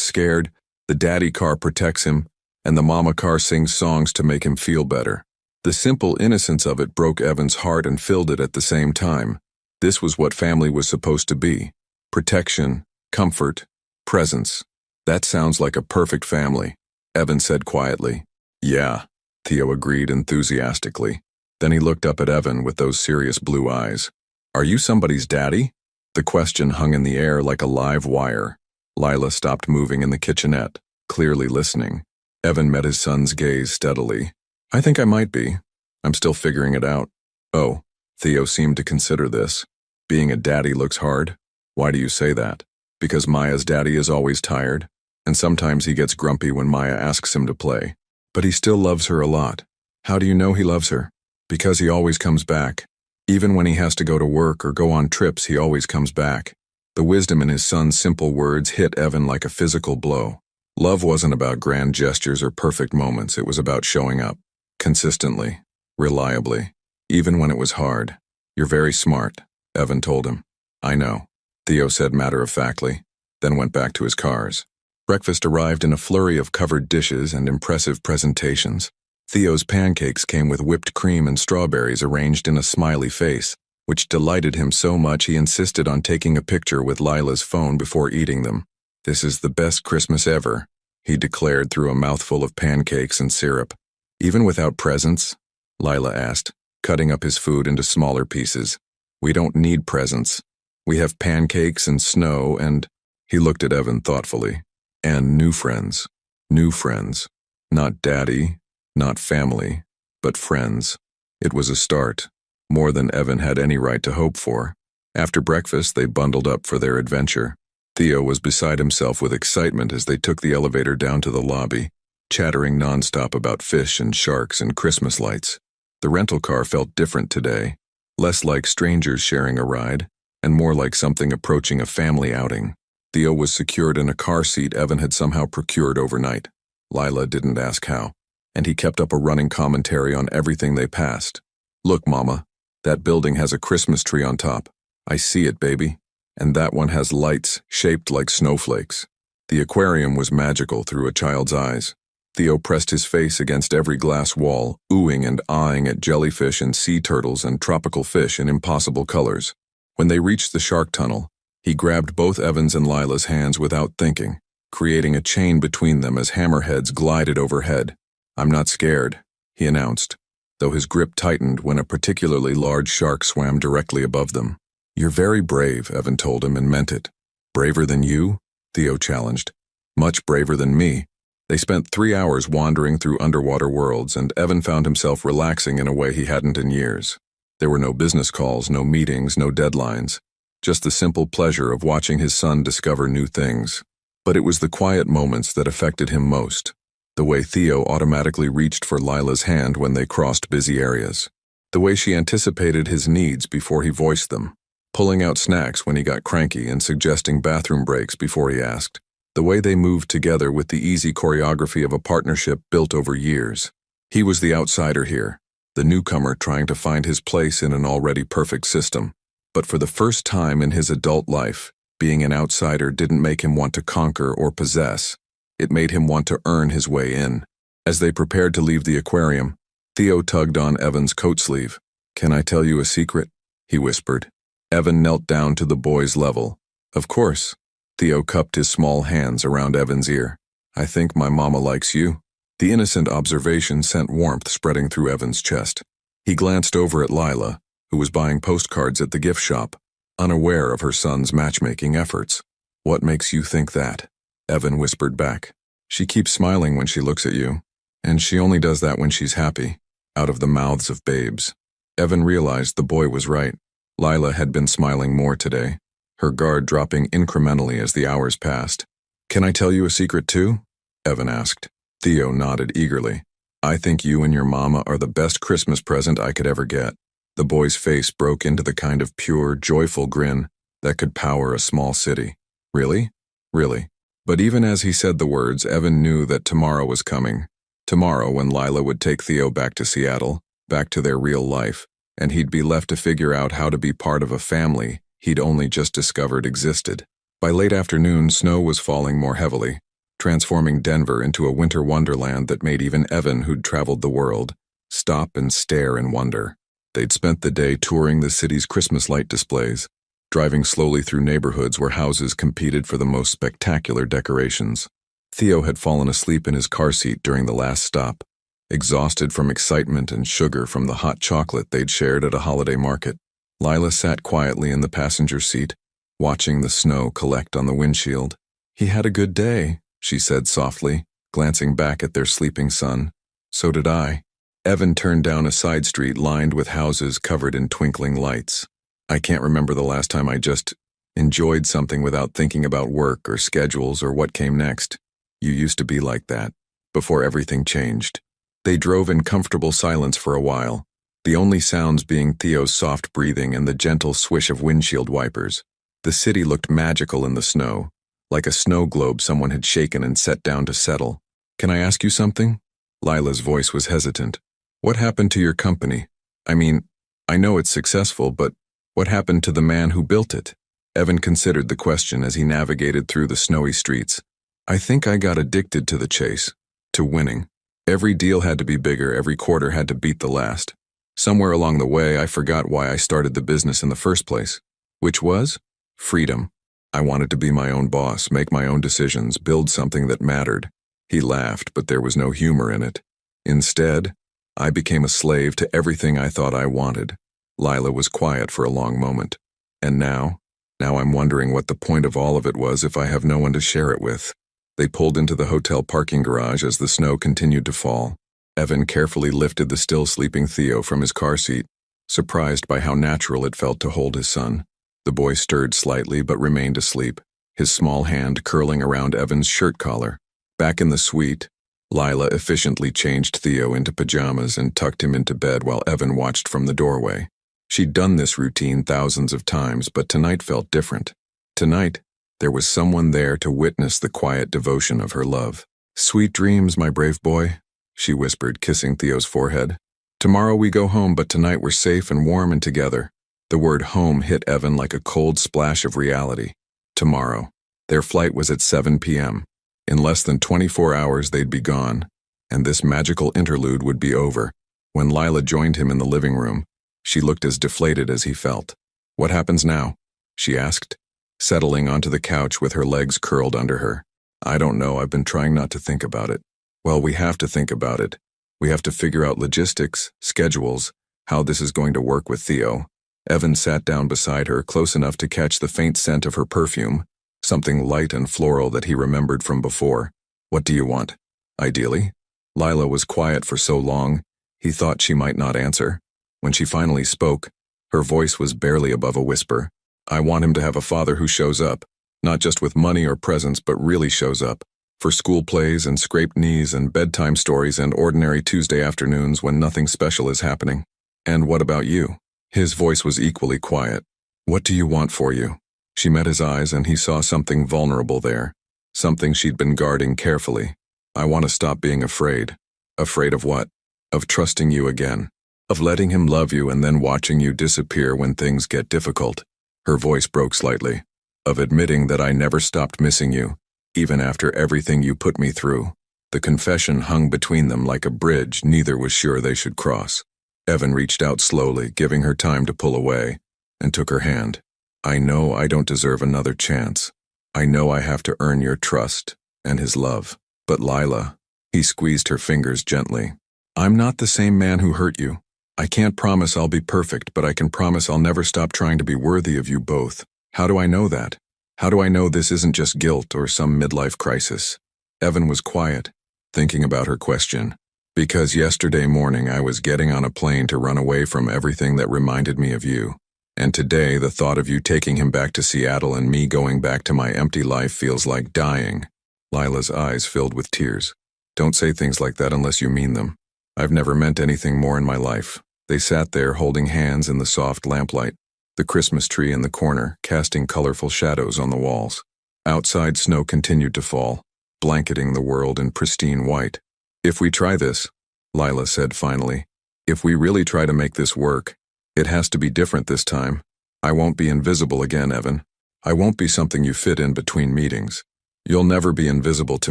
scared, the daddy car protects him, and the mama car sings songs to make him feel better." The simple innocence of it broke Evan's heart and filled it at the same time. This was what family was supposed to be. Protection, comfort, presence. "That sounds like a perfect family," Evan said quietly. "Yeah," Theo agreed enthusiastically. Then he looked up at Evan with those serious blue eyes. "Are you somebody's daddy?" The question hung in the air like a live wire. Lila stopped moving in the kitchenette, clearly listening. Evan met his son's gaze steadily. "I think I might be. I'm still figuring it out." "Oh," Theo seemed to consider this. "Being a daddy looks hard?" "Why do you say that?" "Because Maya's daddy is always tired, and sometimes he gets grumpy when Maya asks him to play. But he still loves her a lot." "How do you know he loves her?" "Because he always comes back. Even when he has to go to work or go on trips, he always comes back." The wisdom in his son's simple words hit Evan like a physical blow. Love wasn't about grand gestures or perfect moments. It was about showing up. Consistently. Reliably. Even when it was hard. "You're very smart," Evan told him. "I know," Theo said matter-of-factly, then went back to his cars. Breakfast arrived in a flurry of covered dishes and impressive presentations. Theo's pancakes came with whipped cream and strawberries arranged in a smiley face, which delighted him so much he insisted on taking a picture with Lila's phone before eating them. "This is the best Christmas ever," he declared through a mouthful of pancakes and syrup. "Even without presents?" Lila asked, cutting up his food into smaller pieces. "We don't need presents. We have pancakes and snow and..." He looked at Evan thoughtfully. And new friends. New friends. Not daddy, not family, but friends. It was a start, more than Evan had any right to hope for. After breakfast, they bundled up for their adventure. Theo was beside himself with excitement as they took the elevator down to the lobby, chattering nonstop about fish and sharks and Christmas lights. The rental car felt different today, less like strangers sharing a ride, and more like something approaching a family outing. Theo was secured in a car seat Evan had somehow procured overnight. Lila didn't ask how, and he kept up a running commentary on everything they passed. Look, Mama, that building has a Christmas tree on top. I see it, baby. And that one has lights shaped like snowflakes. The aquarium was magical through a child's eyes. Theo pressed his face against every glass wall, oohing and eyeing at jellyfish and sea turtles and tropical fish in impossible colors. When they reached the shark tunnel, he grabbed both Evan's and Lila's hands without thinking, creating a chain between them as hammerheads glided overhead. I'm not scared, he announced, though his grip tightened when a particularly large shark swam directly above them. You're very brave, Evan told him and meant it. Braver than you? Theo challenged. Much braver than me. They spent 3 hours wandering through underwater worlds, and Evan found himself relaxing in a way he hadn't in years. There were no business calls, no meetings, no deadlines. Just the simple pleasure of watching his son discover new things. But it was the quiet moments that affected him most. The way Theo automatically reached for Lila's hand when they crossed busy areas. The way she anticipated his needs before he voiced them. Pulling out snacks when he got cranky and suggesting bathroom breaks before he asked. The way they moved together with the easy choreography of a partnership built over years. He was the outsider here, the newcomer trying to find his place in an already perfect system. But for the first time in his adult life, being an outsider didn't make him want to conquer or possess. It made him want to earn his way in. As they prepared to leave the aquarium, Theo tugged on Evan's coat sleeve. Can I tell you a secret? He whispered. Evan knelt down to the boy's level. Of course. Theo cupped his small hands around Evan's ear. I think my mama likes you. The innocent observation sent warmth spreading through Evan's chest. He glanced over at Lila, who was buying postcards at the gift shop, unaware of her son's matchmaking efforts. What makes you think that? Evan whispered back. She keeps smiling when she looks at you, and she only does that when she's happy, out of the mouths of babes. Evan realized the boy was right. Lila had been smiling more today, her guard dropping incrementally as the hours passed. Can I tell you a secret too? Evan asked. Theo nodded eagerly. I think you and your mama are the best Christmas present I could ever get. The boy's face broke into the kind of pure, joyful grin that could power a small city. Really? Really. But even as he said the words, Evan knew that tomorrow was coming. Tomorrow when Lila would take Theo back to Seattle, back to their real life, and he'd be left to figure out how to be part of a family he'd only just discovered existed. By late afternoon, snow was falling more heavily, transforming Denver into a winter wonderland that made even Evan, who'd traveled the world, stop and stare in wonder. They'd spent the day touring the city's Christmas light displays, driving slowly through neighborhoods where houses competed for the most spectacular decorations. Theo had fallen asleep in his car seat during the last stop, exhausted from excitement and sugar from the hot chocolate they'd shared at a holiday market. Lila sat quietly in the passenger seat, watching the snow collect on the windshield. He had a good day, she said softly, glancing back at their sleeping son. So did I. Evan turned down a side street lined with houses covered in twinkling lights. I can't remember the last time I just enjoyed something without thinking about work or schedules or what came next. You used to be like that, before everything changed. They drove in comfortable silence for a while, the only sounds being Theo's soft breathing and the gentle swish of windshield wipers. The city looked magical in the snow, like a snow globe someone had shaken and set down to settle. Can I ask you something? Lila's voice was hesitant. What happened to your company? I mean, I know it's successful, but what happened to the man who built it? Evan considered the question as he navigated through the snowy streets. I think I got addicted to the chase, to winning. Every deal had to be bigger, every quarter had to beat the last. Somewhere along the way, I forgot why I started the business in the first place, which was freedom. I wanted to be my own boss, make my own decisions, build something that mattered. He laughed, but there was no humor in it. Instead, I became a slave to everything I thought I wanted. Lila was quiet for a long moment. And now? Now I'm wondering what the point of all of it was if I have no one to share it with. They pulled into the hotel parking garage as the snow continued to fall. Evan carefully lifted the still sleeping Theo from his car seat, surprised by how natural it felt to hold his son. The boy stirred slightly but remained asleep, his small hand curling around Evan's shirt collar. Back in the suite, Lila efficiently changed Theo into pajamas and tucked him into bed while Evan watched from the doorway. She'd done this routine thousands of times, but tonight felt different. Tonight, there was someone there to witness the quiet devotion of her love. "Sweet dreams, my brave boy," she whispered, kissing Theo's forehead. "Tomorrow we go home, but tonight we're safe and warm and together." The word home hit Evan like a cold splash of reality. Tomorrow. Their flight was at 7 p.m. In less than 24 hours they'd be gone, and this magical interlude would be over. When Lila joined him in the living room, she looked as deflated as he felt. "What happens now?" she asked, settling onto the couch with her legs curled under her. "I don't know, I've been trying not to think about it." "Well, we have to think about it. We have to figure out logistics, schedules, how this is going to work with Theo." Evan sat down beside her, close enough to catch the faint scent of her perfume, something light and floral that he remembered from before. "What do you want, ideally?" Lila was quiet for so long, he thought she might not answer. When she finally spoke, her voice was barely above a whisper. "I want him to have a father who shows up, not just with money or presents, but really shows up. For school plays and scraped knees and bedtime stories and ordinary Tuesday afternoons when nothing special is happening." "And what about you?" His voice was equally quiet. "What do you want for you?" She met his eyes and he saw something vulnerable there, something she'd been guarding carefully. "I want to stop being afraid." "Afraid of what?" "Of trusting you again. Of letting him love you and then watching you disappear when things get difficult." Her voice broke slightly. "Of admitting that I never stopped missing you, even after everything you put me through." The confession hung between them like a bridge neither was sure they should cross. Evan reached out slowly, giving her time to pull away, and took her hand. "I know I don't deserve another chance. I know I have to earn your trust and his love. But Lila," he squeezed her fingers gently, "I'm not the same man who hurt you. I can't promise I'll be perfect, but I can promise I'll never stop trying to be worthy of you both." "How do I know that? How do I know this isn't just guilt or some midlife crisis?" Evan was quiet, thinking about her question. "Because yesterday morning I was getting on a plane to run away from everything that reminded me of you. And today the thought of you taking him back to Seattle and me going back to my empty life feels like dying." Lila's eyes filled with tears. "Don't say things like that unless you mean them. I've never meant anything more in my life." They sat there holding hands in the soft lamplight, the Christmas tree in the corner casting colorful shadows on the walls. Outside snow continued to fall, blanketing the world in pristine white. "If we try this," Lila said finally, "if we really try to make this work, it has to be different this time. I won't be invisible again, Evan. I won't be something you fit in between meetings. You'll never be invisible to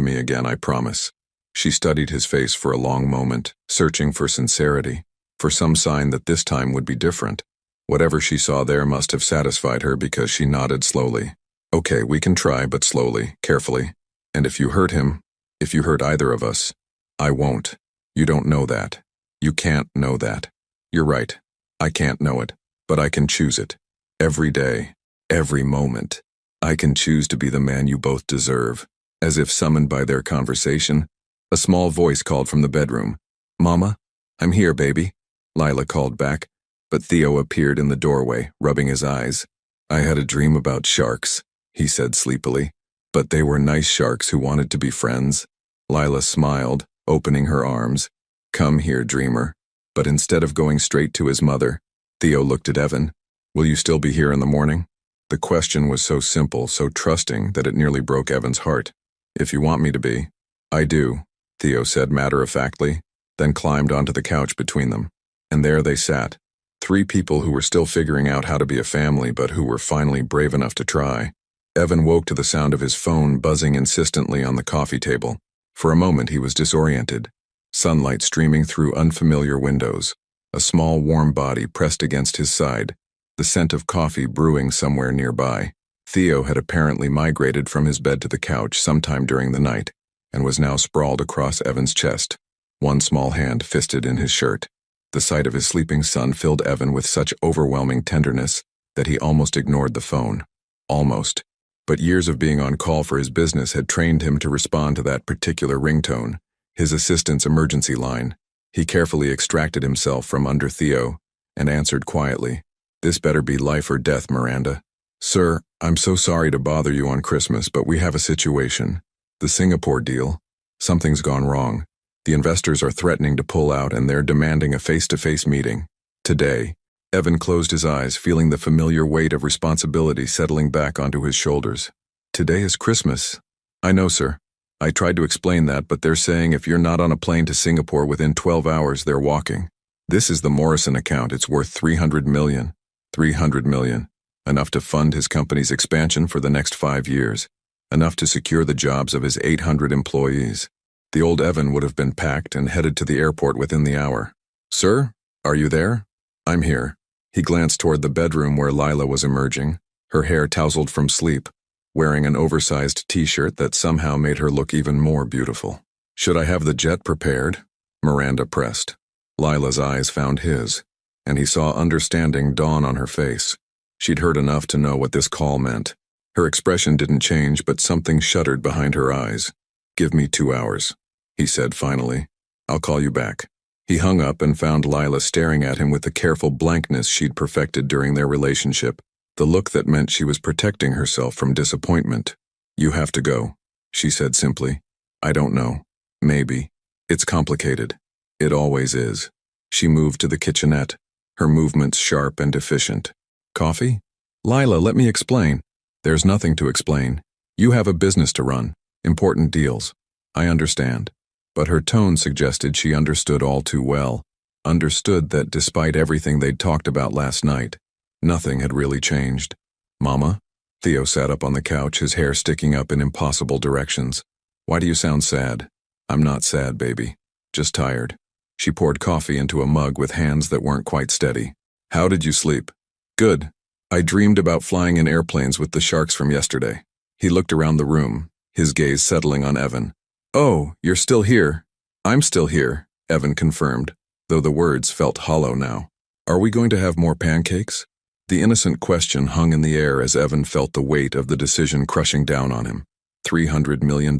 me again, I promise." She studied his face for a long moment, searching for sincerity, for some sign that this time would be different. Whatever she saw there must have satisfied her because she nodded slowly. "Okay, we can try, but slowly, carefully. And if you hurt him, if you hurt either of us, I won't. You don't know that. You can't know that. You're right. I can't know it, but I can choose it. Every day, every moment. I can choose to be the man you both deserve." As if summoned by their conversation, a small voice called from the bedroom. "Mama? I'm here, baby," Lila called back, but Theo appeared in the doorway, rubbing his eyes. "I had a dream about sharks," he said sleepily. "But they were nice sharks who wanted to be friends." Lila smiled, opening her arms. "Come here, dreamer." But instead of going straight to his mother, Theo looked at Evan. "Will you still be here in the morning?" The question was so simple, so trusting, that it nearly broke Evan's heart. "If you want me to be." "I do," Theo said matter-of-factly, then climbed onto the couch between them. And there they sat, three people who were still figuring out how to be a family but who were finally brave enough to try. Evan woke to the sound of his phone buzzing insistently on the coffee table. For a moment he was disoriented. Sunlight streaming through unfamiliar windows, a small warm body pressed against his side, the scent of coffee brewing somewhere nearby. Theo had apparently migrated from his bed to the couch sometime during the night, and was now sprawled across Evan's chest, one small hand fisted in his shirt. The sight of his sleeping son filled Evan with such overwhelming tenderness that he almost ignored the phone. Almost. But years of being on call for his business had trained him to respond to that particular ringtone, his assistant's emergency line. He carefully extracted himself from under Theo and answered quietly, "This better be life or death, Miranda." "Sir, I'm so sorry to bother you on Christmas, but we have a situation. The Singapore deal. Something's gone wrong. The investors are threatening to pull out and they're demanding a face-to-face meeting. Today." Evan closed his eyes, feeling the familiar weight of responsibility settling back onto his shoulders. "Today is Christmas." "I know, sir. I tried to explain that, but they're saying if you're not on a plane to Singapore within 12 hours, they're walking. This is the Morrison account. It's worth $300 million. $300 million. Enough to fund his company's expansion for the next 5 years. Enough to secure the jobs of his 800 employees. The old Evan would have been packed and headed to the airport within the hour. "Sir, are you there?" "I'm here." He glanced toward the bedroom where Lila was emerging, her hair tousled from sleep, wearing an oversized t-shirt that somehow made her look even more beautiful. "Should I have the jet prepared?" Miranda pressed. Lila's eyes found his, and he saw understanding dawn on her face. She'd heard enough to know what this call meant. Her expression didn't change, but something shuddered behind her eyes. "Give me 2 hours," he said finally. "I'll call you back." He hung up and found Lila staring at him with the careful blankness she'd perfected during their relationship, the look that meant she was protecting herself from disappointment. "You have to go," she said simply. "I don't know. Maybe. It's complicated. It always is." She moved to the kitchenette, her movements sharp and efficient. "Coffee?" "Lila, let me explain." "There's nothing to explain. You have a business to run. Important deals. I understand." But her tone suggested she understood all too well, understood that despite everything they'd talked about last night, nothing had really changed. "Mama?" Theo sat up on the couch, his hair sticking up in impossible directions. "Why do you sound sad?" "I'm not sad, baby. Just tired." She poured coffee into a mug with hands that weren't quite steady. "How did you sleep?" "Good. I dreamed about flying in airplanes with the sharks from yesterday." He looked around the room, his gaze settling on Evan. "Oh, you're still here?" "I'm still here," Evan confirmed, though the words felt hollow now. "Are we going to have more pancakes?" The innocent question hung in the air as Evan felt the weight of the decision crushing down on him. $300 million,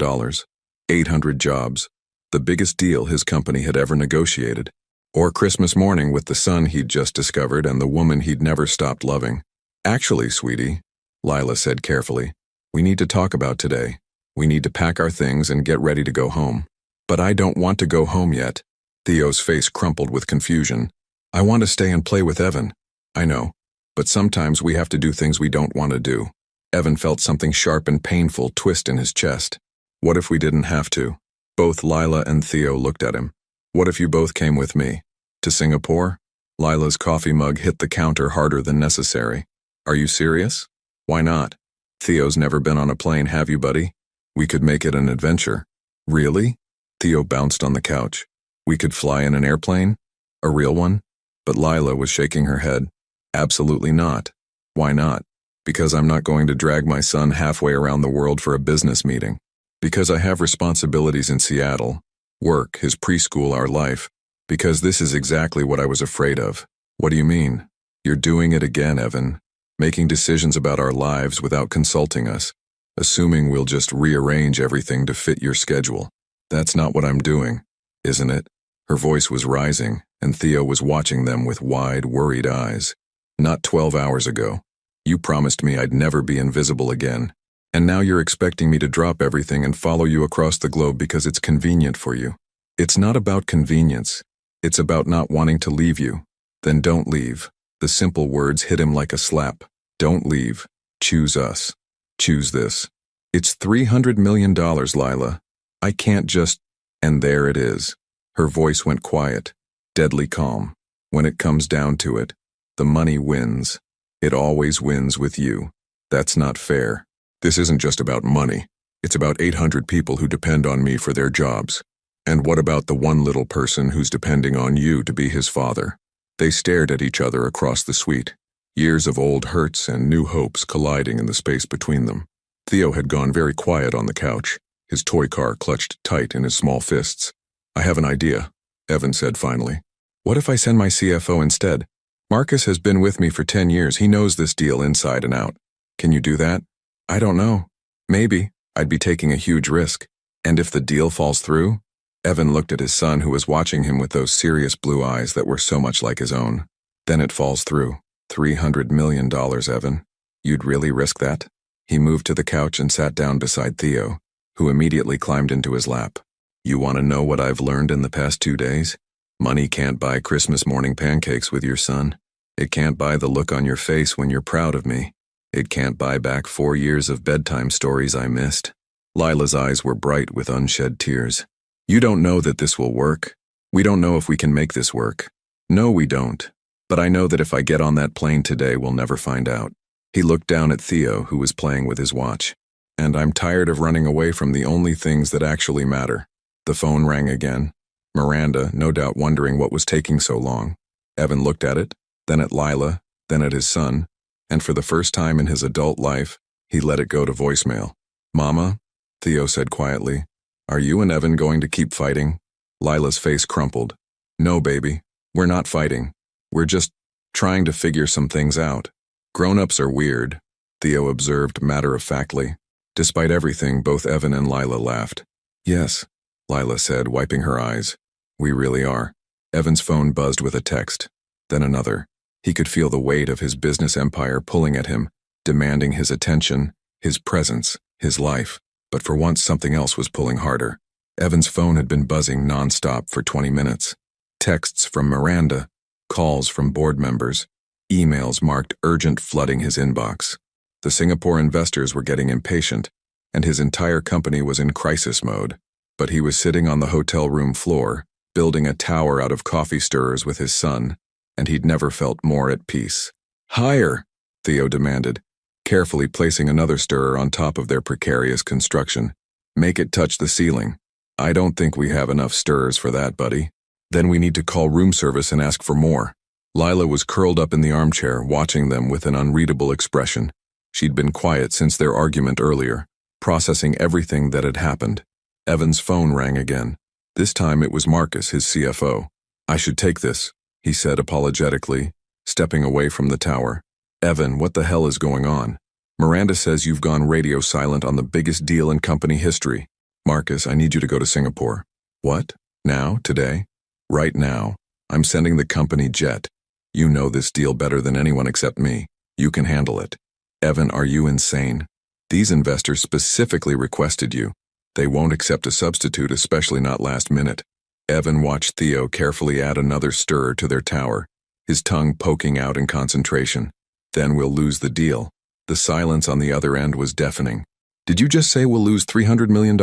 800 jobs, the biggest deal his company had ever negotiated. Or Christmas morning with the son he'd just discovered and the woman he'd never stopped loving. "Actually, sweetie," Lila said carefully, "we need to talk about today. We need to pack our things and get ready to go home." "But I don't want to go home yet." Theo's face crumpled with confusion. "I want to stay and play with Evan." "I know. But sometimes we have to do things we don't want to do." Evan felt something sharp and painful twist in his chest. "What if we didn't have to?" Both Lila and Theo looked at him. "What if you both came with me?" "To Singapore?" Lila's coffee mug hit the counter harder than necessary. "Are you serious?" "Why not? Theo's never been on a plane, have you, buddy? We could make it an adventure." "Really?" Theo bounced on the couch. "We could fly in an airplane? A real one?" But Lila was shaking her head. "Absolutely not." "Why not?" "Because I'm not going to drag my son halfway around the world for a business meeting. Because I have responsibilities in Seattle. Work, his preschool, our life. Because this is exactly what I was afraid of." "What do you mean?" "You're doing it again, Evan. Making decisions about our lives without consulting us. Assuming we'll just rearrange everything to fit your schedule. That's not what I'm doing, isn't it?" Her voice was rising, and Theo was watching them with wide, worried eyes. "Not 12 hours ago. You promised me I'd never be invisible again. And now you're expecting me to drop everything and follow you across the globe because it's convenient for you. It's not about convenience. It's about not wanting to leave you. Then don't leave." The simple words hit him like a slap. "Don't leave. Choose us. Choose this. It's $300 million, Lila. I can't just—" And there it is. Her voice went quiet, deadly calm. "When it comes down to it, the money wins. It always wins with you. That's not fair. This isn't just about money. It's about 800 people who depend on me for their jobs. And what about the one little person who's depending on you to be his father?" They stared at each other across the suite, years of old hurts and new hopes colliding in the space between them. Theo had gone very quiet on the couch, his toy car clutched tight in his small fists. "I have an idea," Evan said finally. "What if I send my CFO instead? Marcus has been with me for 10 years. He knows this deal inside and out. Can you do that? I don't know. Maybe. I'd be taking a huge risk. And if the deal falls through? Evan looked at his son, who was watching him with those serious blue eyes that were so much like his own. Then it falls through. $300 million, Evan. You'd really risk that? He moved to the couch and sat down beside Theo, who immediately climbed into his lap. You want to know what I've learned in the past 2 days? Money can't buy Christmas morning pancakes with your son. It can't buy the look on your face when you're proud of me. It can't buy back 4 years of bedtime stories I missed. Lila's eyes were bright with unshed tears. You don't know that this will work. We don't know if we can make this work. No, we don't. But I know that if I get on that plane today, we'll never find out. He looked down at Theo, who was playing with his watch. And I'm tired of running away from the only things that actually matter. The phone rang again. Miranda, no doubt wondering what was taking so long. Evan looked at it, then at Lila, then at his son, and for the first time in his adult life, he let it go to voicemail. Mama, Theo said quietly, are you and Evan going to keep fighting? Lila's face crumpled. No, baby, we're not fighting. We're just trying to figure some things out. Grown-ups are weird, Theo observed matter-of-factly. Despite everything, both Evan and Lila laughed. Yes, Lila said, wiping her eyes. We really are. Evan's phone buzzed with a text, then another. He could feel the weight of his business empire pulling at him, demanding his attention, his presence, his life. But for once, something else was pulling harder. Evan's phone had been buzzing nonstop for 20 minutes. Texts from Miranda, calls from board members, emails marked urgent flooding his inbox. The Singapore investors were getting impatient, and his entire company was in crisis mode. But he was sitting on the hotel room floor, building a tower out of coffee stirrers with his son, and he'd never felt more at peace. Higher, Theo demanded, carefully placing another stirrer on top of their precarious construction. Make it touch the ceiling. I don't think we have enough stirrers for that, buddy. Then we need to call room service and ask for more. Lila was curled up in the armchair, watching them with an unreadable expression. She'd been quiet since their argument earlier, processing everything that had happened. Evan's phone rang again. This time it was Marcus, his CFO. I should take this, he said apologetically, stepping away from the tower. Evan, what the hell is going on? Miranda says you've gone radio silent on the biggest deal in company history. Marcus, I need you to go to Singapore. What? Now? Today? Right now. I'm sending the company jet. You know this deal better than anyone except me. You can handle it. Evan, are you insane? These investors specifically requested you. They won't accept a substitute, especially not last minute. Evan watched Theo carefully add another stirrer to their tower, his tongue poking out in concentration. Then we'll lose the deal. The silence on the other end was deafening. Did you just say we'll lose $300 million?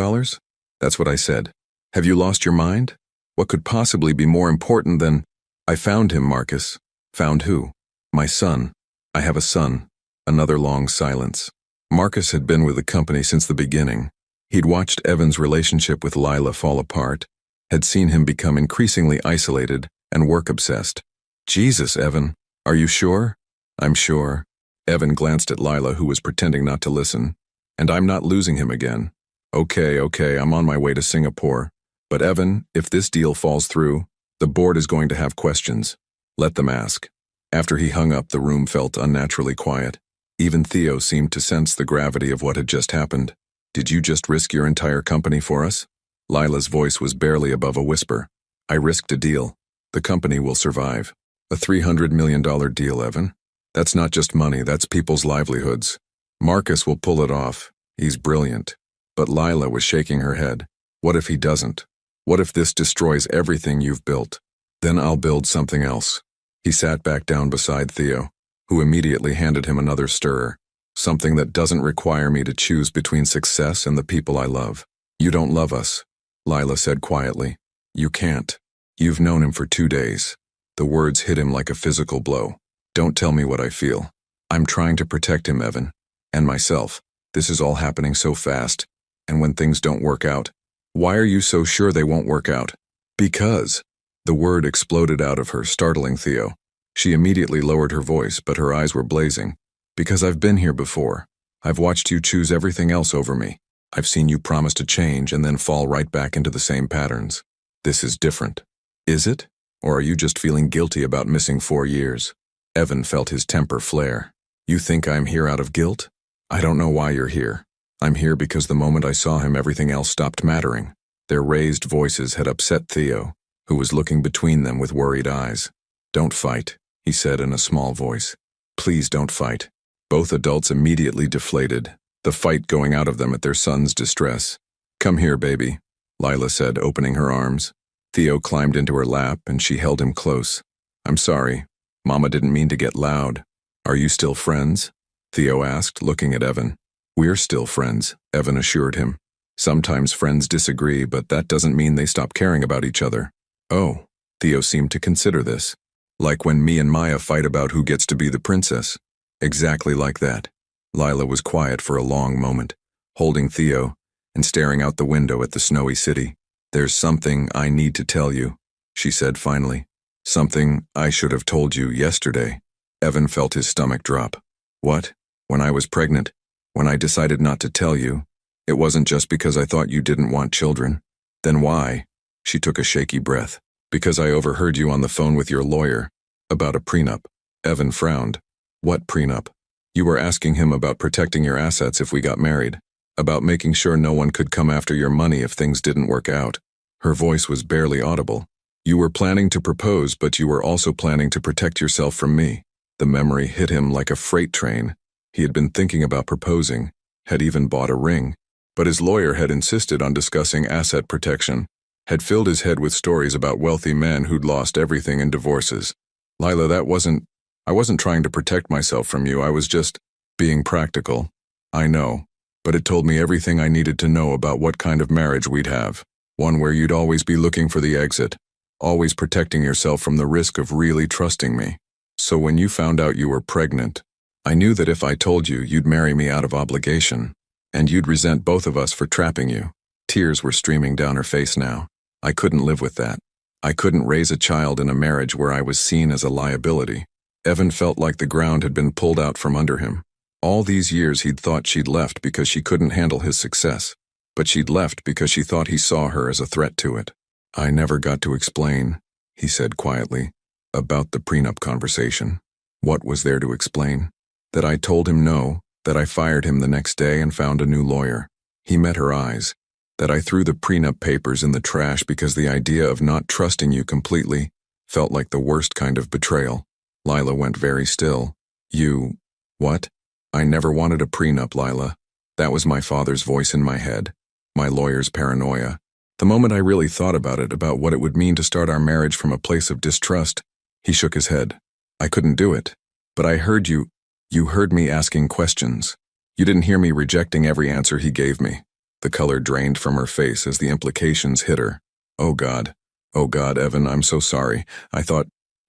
That's what I said. Have you lost your mind? What could possibly be more important than... I found him, Marcus. Found who? My son. I have a son. Another long silence. Marcus had been with the company since the beginning. He'd watched Evan's relationship with Lila fall apart, had seen him become increasingly isolated and work-obsessed. Jesus, Evan, are you sure? I'm sure. Evan glanced at Lila, who was pretending not to listen. And I'm not losing him again. Okay, I'm on my way to Singapore. But Evan, if this deal falls through, the board is going to have questions. Let them ask. After he hung up, the room felt unnaturally quiet. Even Theo seemed to sense the gravity of what had just happened. Did you just risk your entire company for us? Lila's voice was barely above a whisper. I risked a deal. The company will survive. A $300 million deal, Evan. That's not just money, that's people's livelihoods. Marcus will pull it off. He's brilliant. But Lila was shaking her head. What if he doesn't? What if this destroys everything you've built? Then I'll build something else. He sat back down beside Theo, who immediately handed him another stirrer. Something that doesn't require me to choose between success and the people I love. You don't love us, Lila said quietly. You can't. You've known him for 2 days. The words hit him like a physical blow. Don't tell me what I feel. I'm trying to protect him, Evan. And myself. This is all happening so fast. And when things don't work out, why are you so sure they won't work out? Because. The word exploded out of her, startling Theo. She immediately lowered her voice, but her eyes were blazing. Because I've been here before. I've watched you choose everything else over me. I've seen you promise to change and then fall right back into the same patterns. This is different. Is it? Or are you just feeling guilty about missing 4 years? Evan felt his temper flare. You think I'm here out of guilt? I don't know why you're here. I'm here because the moment I saw him, everything else stopped mattering. Their raised voices had upset Theo, who was looking between them with worried eyes. Don't fight, he said in a small voice. Please don't fight. Both adults immediately deflated, the fight going out of them at their son's distress. Come here, baby, Lila said, opening her arms. Theo climbed into her lap and she held him close. I'm sorry. Mama didn't mean to get loud. Are you still friends? Theo asked, looking at Evan. We're still friends, Evan assured him. Sometimes friends disagree, but that doesn't mean they stop caring about each other. Oh, Theo seemed to consider this. Like when me and Maya fight about who gets to be the princess. Exactly like that. Lila was quiet for a long moment, holding Theo and staring out the window at the snowy city. There's something I need to tell you, she said finally. Something I should have told you yesterday. Evan felt his stomach drop. What? When I was pregnant? When I decided not to tell you? It wasn't just because I thought you didn't want children. Then why? She took a shaky breath. Because I overheard you on the phone with your lawyer. About a prenup. Evan frowned. What prenup? You were asking him about protecting your assets if we got married. About making sure no one could come after your money if things didn't work out. Her voice was barely audible. You were planning to propose, but you were also planning to protect yourself from me. The memory hit him like a freight train. He had been thinking about proposing, had even bought a ring, but his lawyer had insisted on discussing asset protection, had filled his head with stories about wealthy men who'd lost everything in divorces. Lila, I wasn't trying to protect myself from you, I was just being practical. I know, but it told me everything I needed to know about what kind of marriage we'd have. One where you'd always be looking for the exit, always protecting yourself from the risk of really trusting me. So when you found out you were pregnant, I knew that if I told you, you'd marry me out of obligation, and you'd resent both of us for trapping you. Tears were streaming down her face now. I couldn't live with that. I couldn't raise a child in a marriage where I was seen as a liability. Evan felt like the ground had been pulled out from under him. All these years he'd thought she'd left because she couldn't handle his success, but she'd left because she thought he saw her as a threat to it. I never got to explain, he said quietly, about the prenup conversation. What was there to explain? That I told him no, that I fired him the next day and found a new lawyer. He met her eyes. That I threw the prenup papers in the trash because the idea of not trusting you completely felt like the worst kind of betrayal. Lila went very still. You... what? I never wanted a prenup, Lila. That was my father's voice in my head. My lawyer's paranoia. The moment I really thought about it, about what it would mean to start our marriage from a place of distrust, he shook his head. I couldn't do it. But I heard you. You heard me asking questions. You didn't hear me rejecting every answer he gave me. The color drained from her face as the implications hit her. Oh God, Evan, I'm so sorry.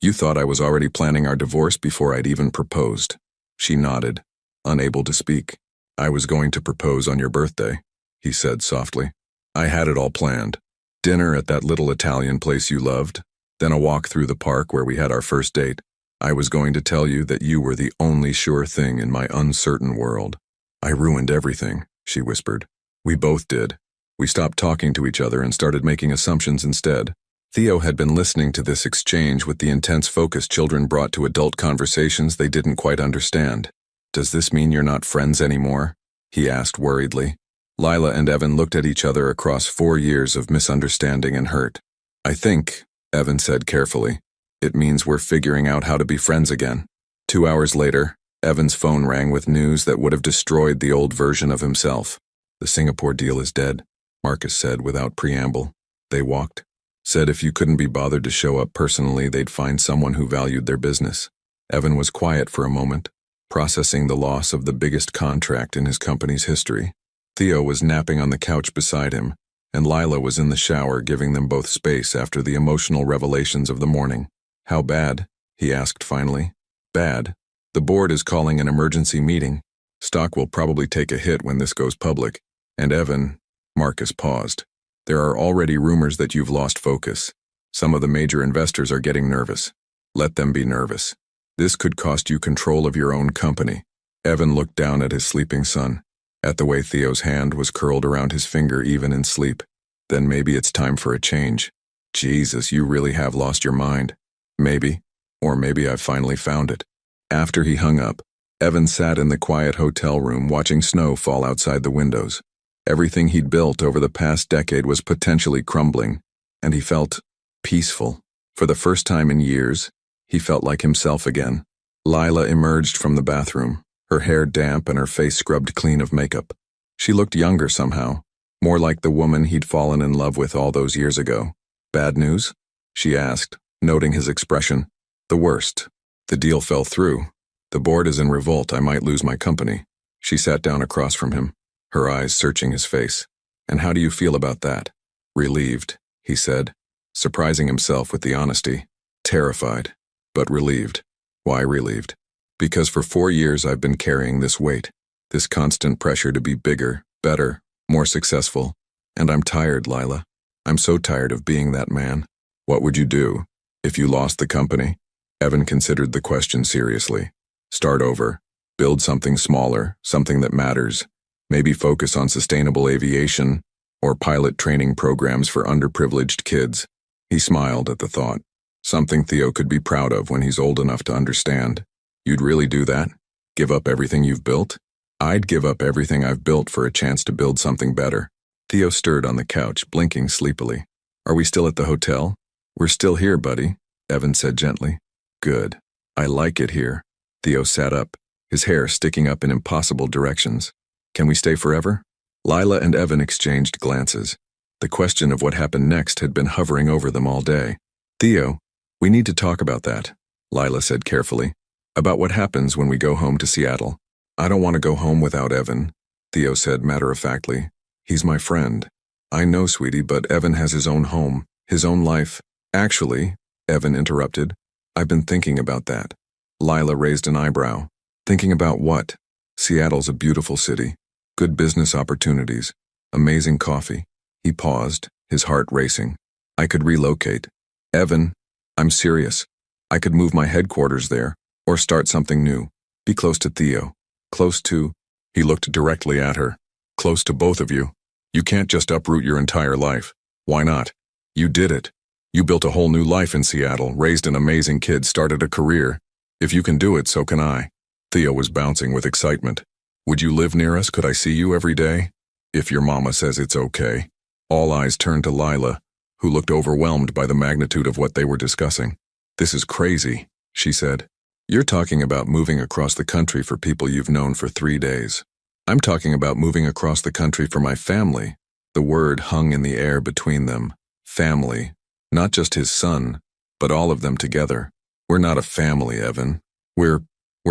You thought I was already planning our divorce before I'd even proposed. She nodded, unable to speak. I was going to propose on your birthday, he said softly. I had it all planned. Dinner at that little Italian place you loved, then a walk through the park where we had our first date. I was going to tell you that you were the only sure thing in my uncertain world. I ruined everything, she whispered. We both did. We stopped talking to each other and started making assumptions instead. Theo had been listening to this exchange with the intense focus children brought to adult conversations they didn't quite understand. Does this mean you're not friends anymore? He asked worriedly. Lila and Evan looked at each other across 4 years of misunderstanding and hurt. I think, Evan said carefully, it means we're figuring out how to be friends again. 2 hours later, Evan's phone rang with news that would have destroyed the old version of himself. The Singapore deal is dead, Marcus said without preamble. They walked. Said if you couldn't be bothered to show up personally, they'd find someone who valued their business. Evan was quiet for a moment, processing the loss of the biggest contract in his company's history. Theo was napping on the couch beside him, and Lila was in the shower giving them both space after the emotional revelations of the morning. How bad? He asked finally. Bad. The board is calling an emergency meeting. Stock will probably take a hit when this goes public. And Evan, Marcus paused. There are already rumors that you've lost focus. Some of the major investors are getting nervous. Let them be nervous. This could cost you control of your own company. Evan looked down at his sleeping son, at the way Theo's hand was curled around his finger even in sleep. Then maybe it's time for a change. Jesus, you really have lost your mind. Maybe, or maybe I've finally found it. After he hung up, Evan sat in the quiet hotel room watching snow fall outside the windows. Everything he'd built over the past decade was potentially crumbling, and he felt peaceful. For the first time in years, he felt like himself again. Lila emerged from the bathroom, her hair damp and her face scrubbed clean of makeup. She looked younger somehow, more like the woman he'd fallen in love with all those years ago. "Bad news?" she asked, noting his expression. "The worst. The deal fell through. The board is in revolt. I might lose my company." She sat down across from him, her eyes searching his face. "And how do you feel about that?" "Relieved," he said, surprising himself with the honesty. "Terrified, but relieved." "Why relieved?" "Because for 4 years I've been carrying this weight, this constant pressure to be bigger, better, more successful. And I'm tired, Lila. I'm so tired of being that man." "What would you do if you lost the company?" Evan considered the question seriously. "Start over. Build something smaller, something that matters. Maybe focus on sustainable aviation or pilot training programs for underprivileged kids." He smiled at the thought. Something Theo could be proud of when he's old enough to understand. "You'd really do that? Give up everything you've built?" "I'd give up everything I've built for a chance to build something better." Theo stirred on the couch, blinking sleepily. "Are we still at the hotel?" "We're still here, buddy," Evan said gently. "Good. I like it here." Theo sat up, his hair sticking up in impossible directions. "Can we stay forever?" Lila and Evan exchanged glances. The question of what happened next had been hovering over them all day. "Theo, we need to talk about that," Lila said carefully. "About what happens when we go home to Seattle." "I don't want to go home without Evan," Theo said matter-of-factly. "He's my friend." "I know, sweetie, but Evan has his own home, his own life." "Actually," Evan interrupted, "I've been thinking about that." Lila raised an eyebrow. "Thinking about what?" "Seattle's a beautiful city. Good business opportunities. Amazing coffee." He paused, his heart racing. "I could relocate." "Evan, I'm serious. I could move my headquarters there, or start something new. Be close to Theo." "Close to?" He looked directly at her. "Close to both of you. You can't just uproot your entire life." "Why not? You did it. You built a whole new life in Seattle, raised an amazing kid, started a career. If you can do it, so can I." Theo was bouncing with excitement. "Would you live near us? Could I see you every day?" "If your mama says it's okay." All eyes turned to Lila, who looked overwhelmed by the magnitude of what they were discussing. "This is crazy," she said. "You're talking about moving across the country for people you've known for 3 days. I'm talking about moving across the country for my family." The word hung in the air between them. Family. Not just his son, but all of them together. "We're not a family, Evan. We're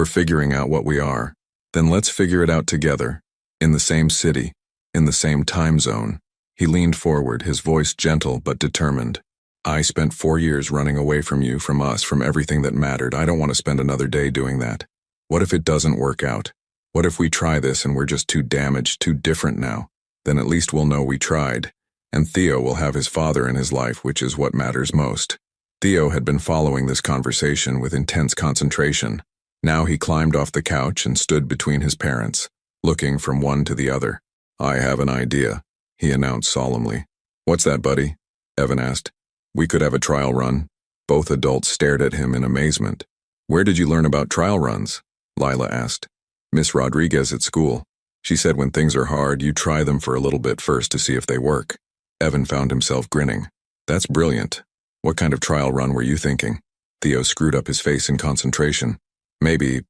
figuring out what we are. Then let's figure it out together. In the same city. In the same time zone." He leaned forward, his voice gentle but determined. "I spent 4 years running away from you, from us, from everything that mattered. I don't want to spend another day doing that. What if it doesn't work out? What if we try this and we're just too damaged, too different now? Then at least we'll know we tried. And Theo will have his father in his life, which is what matters most." Theo had been following this conversation with intense concentration. Now he climbed off the couch and stood between his parents, looking from one to the other. "I have an idea," he announced solemnly. "What's that, buddy?" Evan asked. "We could have a trial run." Both adults stared at him in amazement. "Where did you learn about trial runs?" Lila asked. "Miss Rodriguez at school. She said when things are hard, you try them for a little bit first to see if they work." Evan found himself grinning. "That's brilliant. What kind of trial run were you thinking?" Theo screwed up his face in concentration. Maybe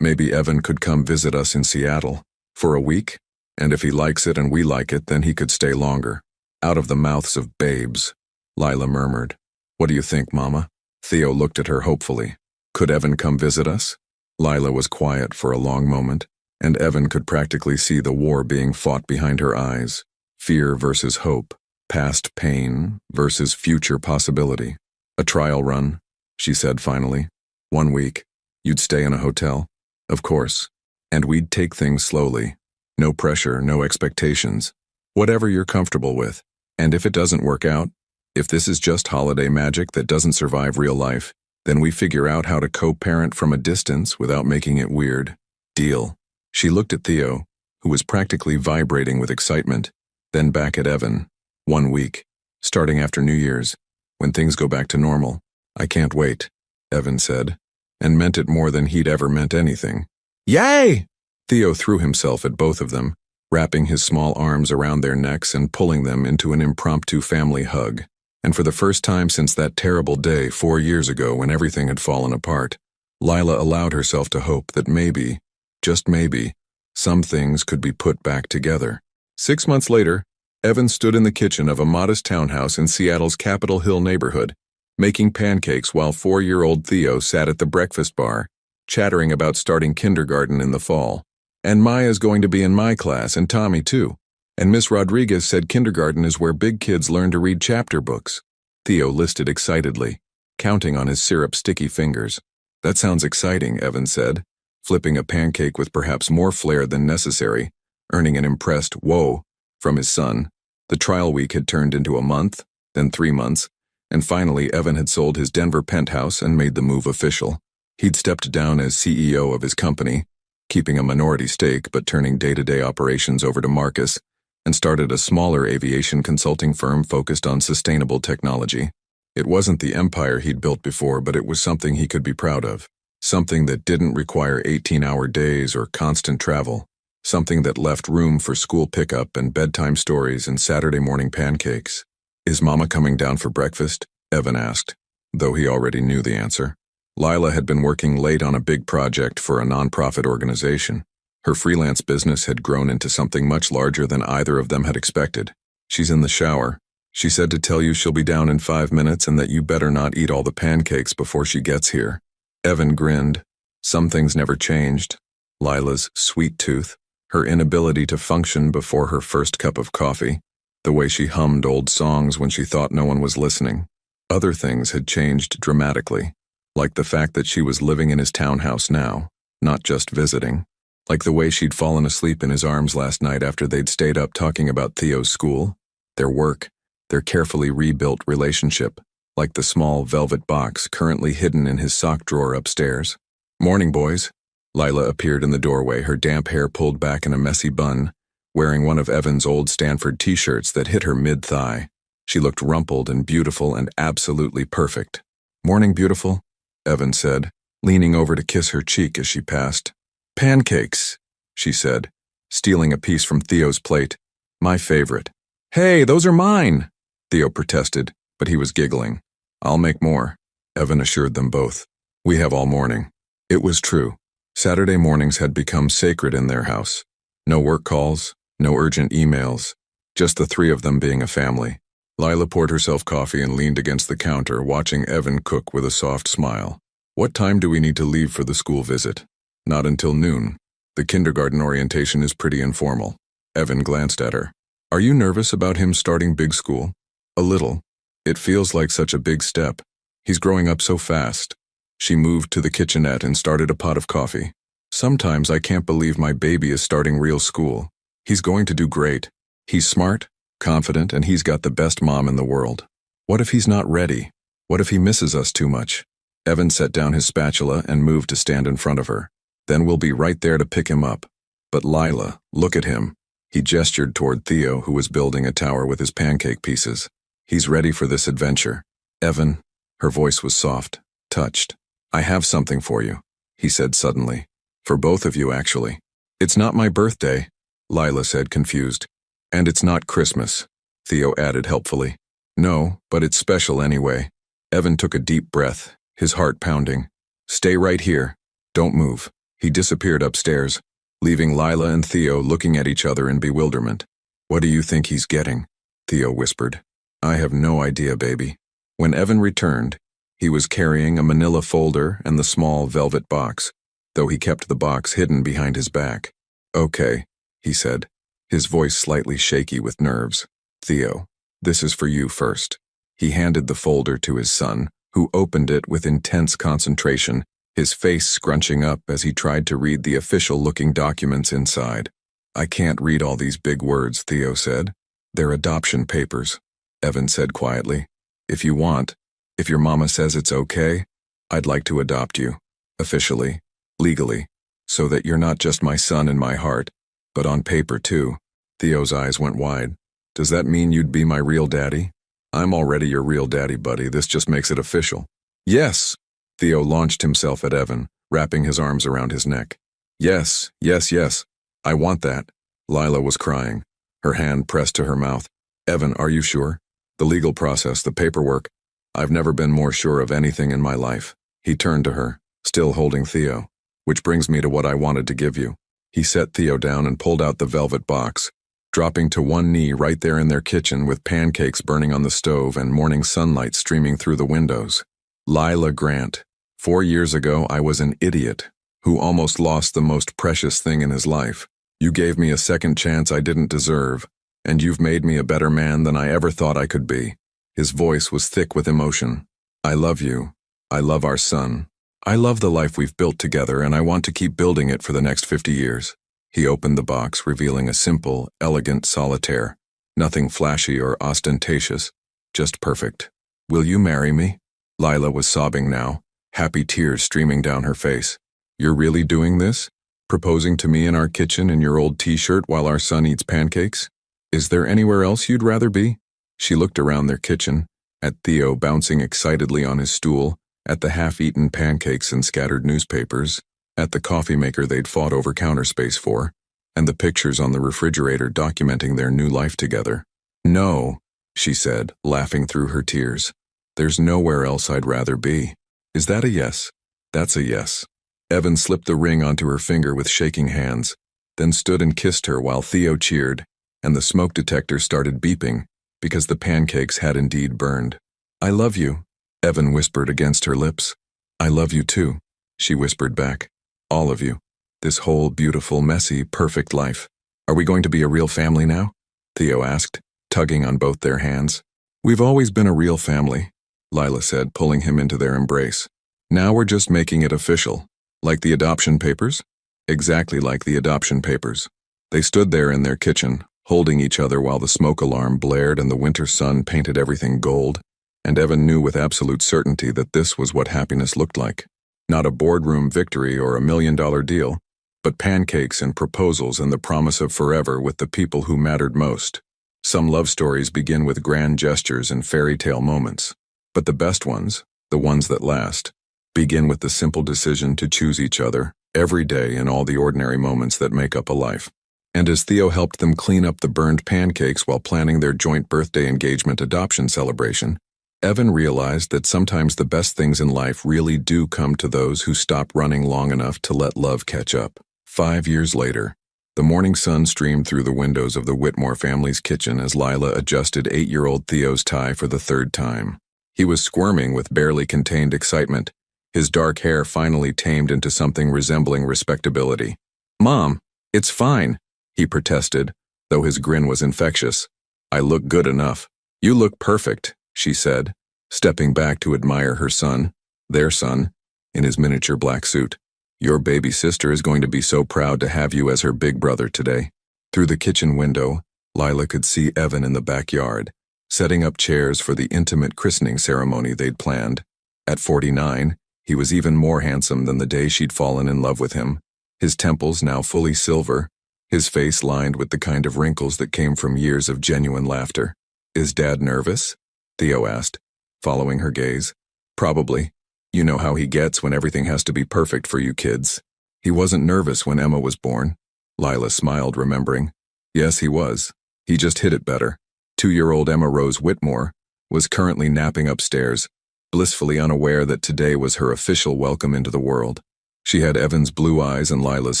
Evan could come visit us in Seattle. For a week? And if he likes it and we like it, then he could stay longer." "Out of the mouths of babes," Lila murmured. "What do you think, Mama?" Theo looked at her hopefully. "Could Evan come visit us?" Lila was quiet for a long moment, and Evan could practically see the war being fought behind her eyes. Fear versus hope. Past pain versus future possibility. "A trial run," she said finally. 1 week. You'd stay in a hotel?" "Of course. And we'd take things slowly. No pressure, no expectations. Whatever you're comfortable with. And if it doesn't work out, if this is just holiday magic that doesn't survive real life, then we figure out how to co-parent from a distance without making it weird. Deal." She looked at Theo, who was practically vibrating with excitement, then back at Evan. 1 week. Starting after New Year's. When things go back to normal. "I can't wait," Evan said, and meant it more than he'd ever meant anything. Yay! Theo threw himself at both of them, wrapping his small arms around their necks and pulling them into an impromptu family hug. And for the first time since that terrible day 4 years ago when everything had fallen apart, Lila allowed herself to hope that maybe, just maybe, some things could be put back together. 6 months later, Evan stood in the kitchen of a modest townhouse in Seattle's Capitol Hill neighborhood, making pancakes while 4-year-old Theo sat at the breakfast bar, chattering about starting kindergarten in the fall. And Maya's going to be in my class, and Tommy too. And Miss Rodriguez said kindergarten is where big kids learn to read chapter books. Theo listed excitedly, counting on his syrup-sticky fingers. That sounds exciting, Evan said, flipping a pancake with perhaps more flair than necessary, earning an impressed whoa from his son. The trial week had turned into a month, then 3 months, and finally Evan had sold his Denver penthouse and made the move official. He'd stepped down as CEO of his company, keeping a minority stake but turning day-to-day operations over to Marcus, and started a smaller aviation consulting firm focused on sustainable technology. It wasn't the empire he'd built before, but it was something he could be proud of. Something that didn't require 18-hour days or constant travel. Something that left room for school pickup and bedtime stories and Saturday morning pancakes. Is Mama coming down for breakfast? Evan asked, though he already knew the answer. Lila had been working late on a big project for a nonprofit organization. Her freelance business had grown into something much larger than either of them had expected. She's in the shower. She said to tell you she'll be down in 5 minutes and that you better not eat all the pancakes before she gets here. Evan grinned. Some things never changed. Lila's sweet tooth, her inability to function before her first cup of coffee, the way she hummed old songs when she thought no one was listening. Other things had changed dramatically. Like the fact that she was living in his townhouse now, not just visiting. Like the way she'd fallen asleep in his arms last night after they'd stayed up talking about Theo's school, their work, their carefully rebuilt relationship. Like the small velvet box currently hidden in his sock drawer upstairs. Morning, boys. Lila appeared in the doorway, her damp hair pulled back in a messy bun, wearing one of Evan's old Stanford t-shirts that hit her mid-thigh. She looked rumpled and beautiful and absolutely perfect. Morning, beautiful, Evan said, leaning over to kiss her cheek as she passed. Pancakes, she said, stealing a piece from Theo's plate. My favorite. Hey, those are mine, Theo protested, but he was giggling. I'll make more, Evan assured them both. We have all morning. It was true. Saturday mornings had become sacred in their house. No work calls, no urgent emails, just the three of them being a family. Lila poured herself coffee and leaned against the counter, watching Evan cook with a soft smile. What time do we need to leave for the school visit? Not until noon. The kindergarten orientation is pretty informal. Evan glanced at her. Are you nervous about him starting big school? A little. It feels like such a big step. He's growing up so fast. She moved to the kitchenette and started a pot of coffee. Sometimes I can't believe my baby is starting real school. He's going to do great. He's smart, confident, and he's got the best mom in the world. What if he's not ready? What if he misses us too much? Evan set down his spatula and moved to stand in front of her. Then we'll be right there to pick him up. But Lila, look at him. He gestured toward Theo, who was building a tower with his pancake pieces. He's ready for this adventure. Evan, her voice was soft, touched. I have something for you, he said suddenly. For both of you, actually. It's not my birthday, Lila said, confused. And it's not Christmas, Theo added helpfully. No, but it's special anyway. Evan took a deep breath, his heart pounding. Stay right here. Don't move. He disappeared upstairs, leaving Lila and Theo looking at each other in bewilderment. What do you think he's getting? Theo whispered. I have no idea, baby. When Evan returned, he was carrying a manila folder and the small velvet box, though he kept the box hidden behind his back. Okay, he said, his voice slightly shaky with nerves. Theo, this is for you first. He handed the folder to his son, who opened it with intense concentration, his face scrunching up as he tried to read the official-looking documents inside. I can't read all these big words, Theo said. They're adoption papers, Evan said quietly. If you want, if your mama says it's okay, I'd like to adopt you, officially, legally, so that you're not just my son in my heart, but on paper too. Theo's eyes went wide. Does that mean you'd be my real daddy? I'm already your real daddy, buddy. This just makes it official. Yes, Theo launched himself at Evan, wrapping his arms around his neck. Yes, yes, yes. I want that. Lila was crying, her hand pressed to her mouth. Evan, are you sure? The legal process, the paperwork. I've never been more sure of anything in my life. He turned to her, still holding Theo. Which brings me to what I wanted to give you. He set Theo down and pulled out the velvet box, dropping to one knee right there in their kitchen with pancakes burning on the stove and morning sunlight streaming through the windows. Lila Grant. 4 years ago, I was an idiot who almost lost the most precious thing in his life. You gave me a second chance I didn't deserve, and you've made me a better man than I ever thought I could be. His voice was thick with emotion. I love you. I love our son. I love the life we've built together, and I want to keep building it for the next 50 years. He opened the box, revealing a simple, elegant solitaire. Nothing flashy or ostentatious, just perfect. Will you marry me? Lila was sobbing now, happy tears streaming down her face. You're really doing this? Proposing to me in our kitchen in your old t-shirt while our son eats pancakes? Is there anywhere else you'd rather be? She looked around their kitchen, at Theo bouncing excitedly on his stool, at the half-eaten pancakes and scattered newspapers, at the coffee maker they'd fought over counter space for, and the pictures on the refrigerator documenting their new life together. No, she said, laughing through her tears. There's nowhere else I'd rather be. Is that a yes? That's a yes. Evan slipped the ring onto her finger with shaking hands, then stood and kissed her while Theo cheered, and the smoke detector started beeping, because the pancakes had indeed burned. I love you, Evan whispered against her lips. I love you too, she whispered back. All of you. This whole beautiful, messy, perfect life. Are we going to be a real family now? Theo asked, tugging on both their hands. We've always been a real family, Lila said, pulling him into their embrace. Now we're just making it official. Like the adoption papers? Exactly like the adoption papers. They stood there in their kitchen, holding each other while the smoke alarm blared and the winter sun painted everything gold, and Evan knew with absolute certainty that this was what happiness looked like. Not a boardroom victory or $1 million deal, but pancakes and proposals and the promise of forever with the people who mattered most. Some love stories begin with grand gestures and fairy tale moments, but the best ones, the ones that last, begin with the simple decision to choose each other every day in all the ordinary moments that make up a life. And as Theo helped them clean up the burned pancakes while planning their joint birthday engagement adoption celebration, Evan realized that sometimes the best things in life really do come to those who stop running long enough to let love catch up. 5 years later, the morning sun streamed through the windows of the Whitmore family's kitchen as Lila adjusted 8-year-old Theo's tie for the 3rd time. He was squirming with barely contained excitement, his dark hair finally tamed into something resembling respectability. Mom, it's fine, he protested, though his grin was infectious. I look good enough. You look perfect, she said, stepping back to admire her son, their son, in his miniature black suit. Your baby sister is going to be so proud to have you as her big brother today. Through the kitchen window, Lila could see Evan in the backyard, setting up chairs for the intimate christening ceremony they'd planned. At 49, he was even more handsome than the day she'd fallen in love with him, his temples now fully silver, his face lined with the kind of wrinkles that came from years of genuine laughter. Is Dad nervous? Theo asked, following her gaze. Probably. You know how he gets when everything has to be perfect for you kids. He wasn't nervous when Emma was born. Lila smiled, remembering. Yes, he was. He just hid it better. 2-year-old Emma Rose Whitmore was currently napping upstairs, blissfully unaware that today was her official welcome into the world. She had Evan's blue eyes and Lila's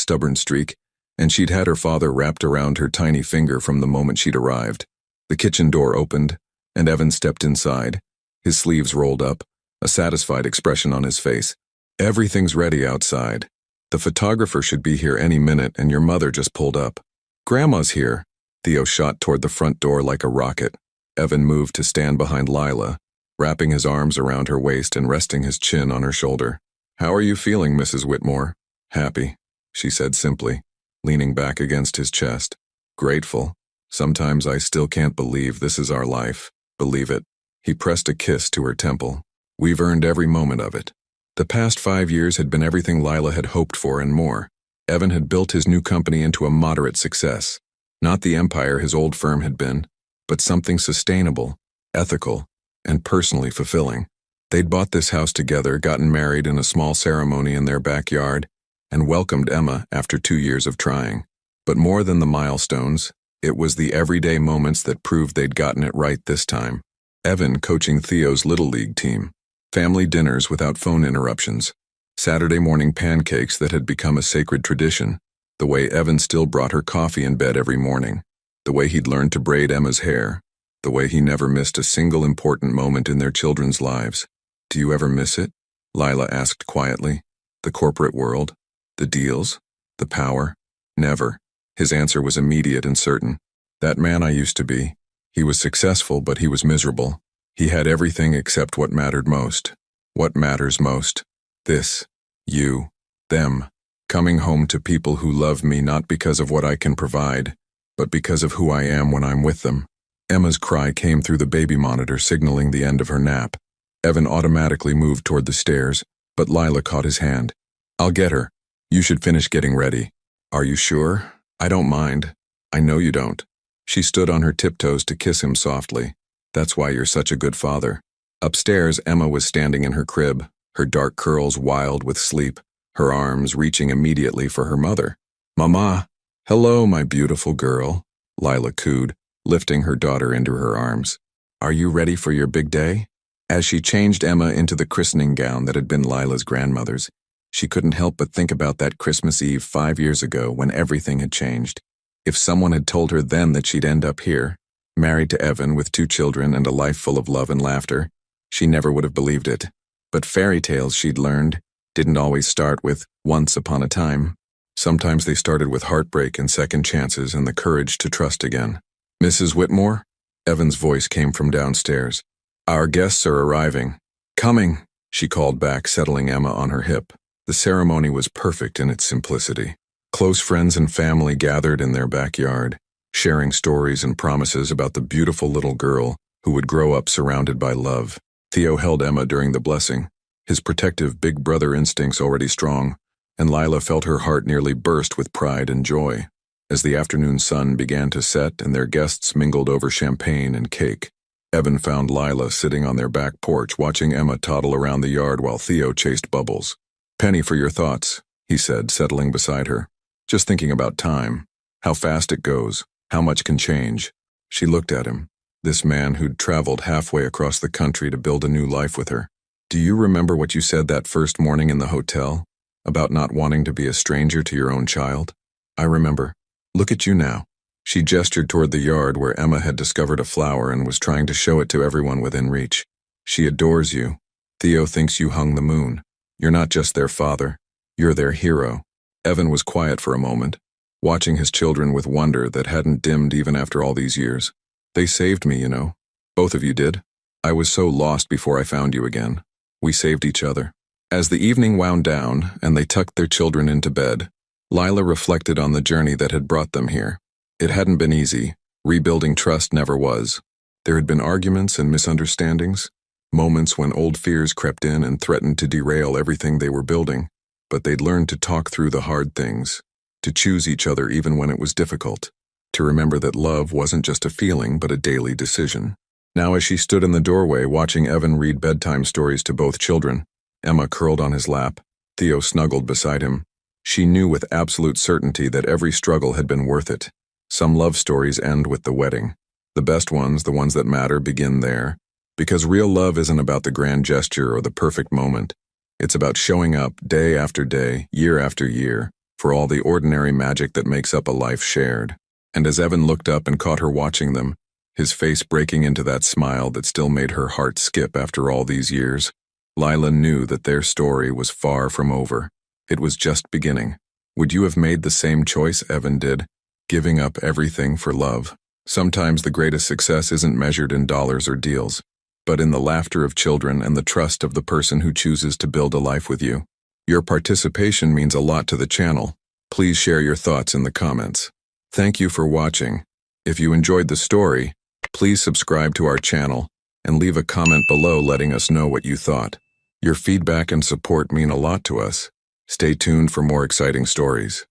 stubborn streak, and she'd had her father wrapped around her tiny finger from the moment she'd arrived. The kitchen door opened, and Evan stepped inside, his sleeves rolled up, a satisfied expression on his face. Everything's ready outside. The photographer should be here any minute, and your mother just pulled up. Grandma's here. Theo shot toward the front door like a rocket. Evan moved to stand behind Lila, wrapping his arms around her waist and resting his chin on her shoulder. How are you feeling, Mrs. Whitmore? Happy, she said simply, leaning back against his chest. Grateful. Sometimes I still can't believe this is our life. Believe it. He pressed a kiss to her temple. We've earned every moment of it. The past 5 years had been everything Lila had hoped for and more. Evan had built his new company into a moderate success. Not the empire his old firm had been, but something sustainable, ethical, and personally fulfilling. They'd bought this house together, gotten married in a small ceremony in their backyard, and welcomed Emma after 2 years of trying. But more than the milestones, it was the everyday moments that proved they'd gotten it right this time. Evan coaching Theo's Little League team. Family dinners without phone interruptions. Saturday morning pancakes that had become a sacred tradition. The way Evan still brought her coffee in bed every morning. The way he'd learned to braid Emma's hair. The way he never missed a single important moment in their children's lives. Do you ever miss it? Lila asked quietly. The corporate world? The deals? The power? Never. His answer was immediate and certain. That man I used to be. He was successful, but he was miserable. He had everything except what mattered most. What matters most? This. You. Them. Coming home to people who love me not because of what I can provide, but because of who I am when I'm with them. Emma's cry came through the baby monitor, signaling the end of her nap. Evan automatically moved toward the stairs, but Lila caught his hand. I'll get her. You should finish getting ready. Are you sure? I don't mind. I know you don't. She stood on her tiptoes to kiss him softly. That's why you're such a good father. Upstairs, Emma was standing in her crib, her dark curls wild with sleep, her arms reaching immediately for her mother. Mama! Hello, my beautiful girl, Lila cooed, lifting her daughter into her arms. Are you ready for your big day? As she changed Emma into the christening gown that had been Lila's grandmother's, she couldn't help but think about that Christmas Eve 5 years ago when everything had changed. If someone had told her then that she'd end up here, married to Evan with 2 children and a life full of love and laughter, she never would have believed it. But fairy tales, she'd learned, didn't always start with once upon a time. Sometimes they started with heartbreak and second chances and the courage to trust again. Mrs. Whitmore? Evan's voice came from downstairs. Our guests are arriving. Coming, she called back, settling Emma on her hip. The ceremony was perfect in its simplicity. Close friends and family gathered in their backyard, sharing stories and promises about the beautiful little girl who would grow up surrounded by love. Theo held Emma during the blessing, his protective big brother instincts already strong, and Lila felt her heart nearly burst with pride and joy. As the afternoon sun began to set and their guests mingled over champagne and cake, Evan found Lila sitting on their back porch watching Emma toddle around the yard while Theo chased bubbles. Penny for your thoughts, he said, settling beside her. Just thinking about time, how fast it goes, how much can change. She looked at him, this man who'd traveled halfway across the country to build a new life with her. Do you remember what you said that first morning in the hotel? About not wanting to be a stranger to your own child? I remember. Look at you now. She gestured toward the yard where Emma had discovered a flower and was trying to show it to everyone within reach. She adores you. Theo thinks you hung the moon. You're not just their father. You're their hero. Evan was quiet for a moment, watching his children with wonder that hadn't dimmed even after all these years. They saved me, you know. Both of you did. I was so lost before I found you again. We saved each other. As the evening wound down and they tucked their children into bed, Lila reflected on the journey that had brought them here. It hadn't been easy. Rebuilding trust never was. There had been arguments and misunderstandings, moments when old fears crept in and threatened to derail everything they were building. But they'd learned to talk through the hard things, to choose each other even when it was difficult, to remember that love wasn't just a feeling but a daily decision. Now as she stood in the doorway watching Evan read bedtime stories to both children, Emma curled on his lap, Theo snuggled beside him. She knew with absolute certainty that every struggle had been worth it. Some love stories end with the wedding. The best ones, the ones that matter, begin there. Because real love isn't about the grand gesture or the perfect moment. It's about showing up day after day, year after year, for all the ordinary magic that makes up a life shared. And as Evan looked up and caught her watching them, his face breaking into that smile that still made her heart skip after all these years, Lila knew that their story was far from over. It was just beginning. Would you have made the same choice Evan did, giving up everything for love? Sometimes the greatest success isn't measured in dollars or deals, but in the laughter of children and the trust of the person who chooses to build a life with you. Your participation means a lot to the channel. Please share your thoughts in the comments. Thank you for watching. If you enjoyed the story, please subscribe to our channel and leave a comment below letting us know what you thought. Your feedback and support mean a lot to us. Stay tuned for more exciting stories.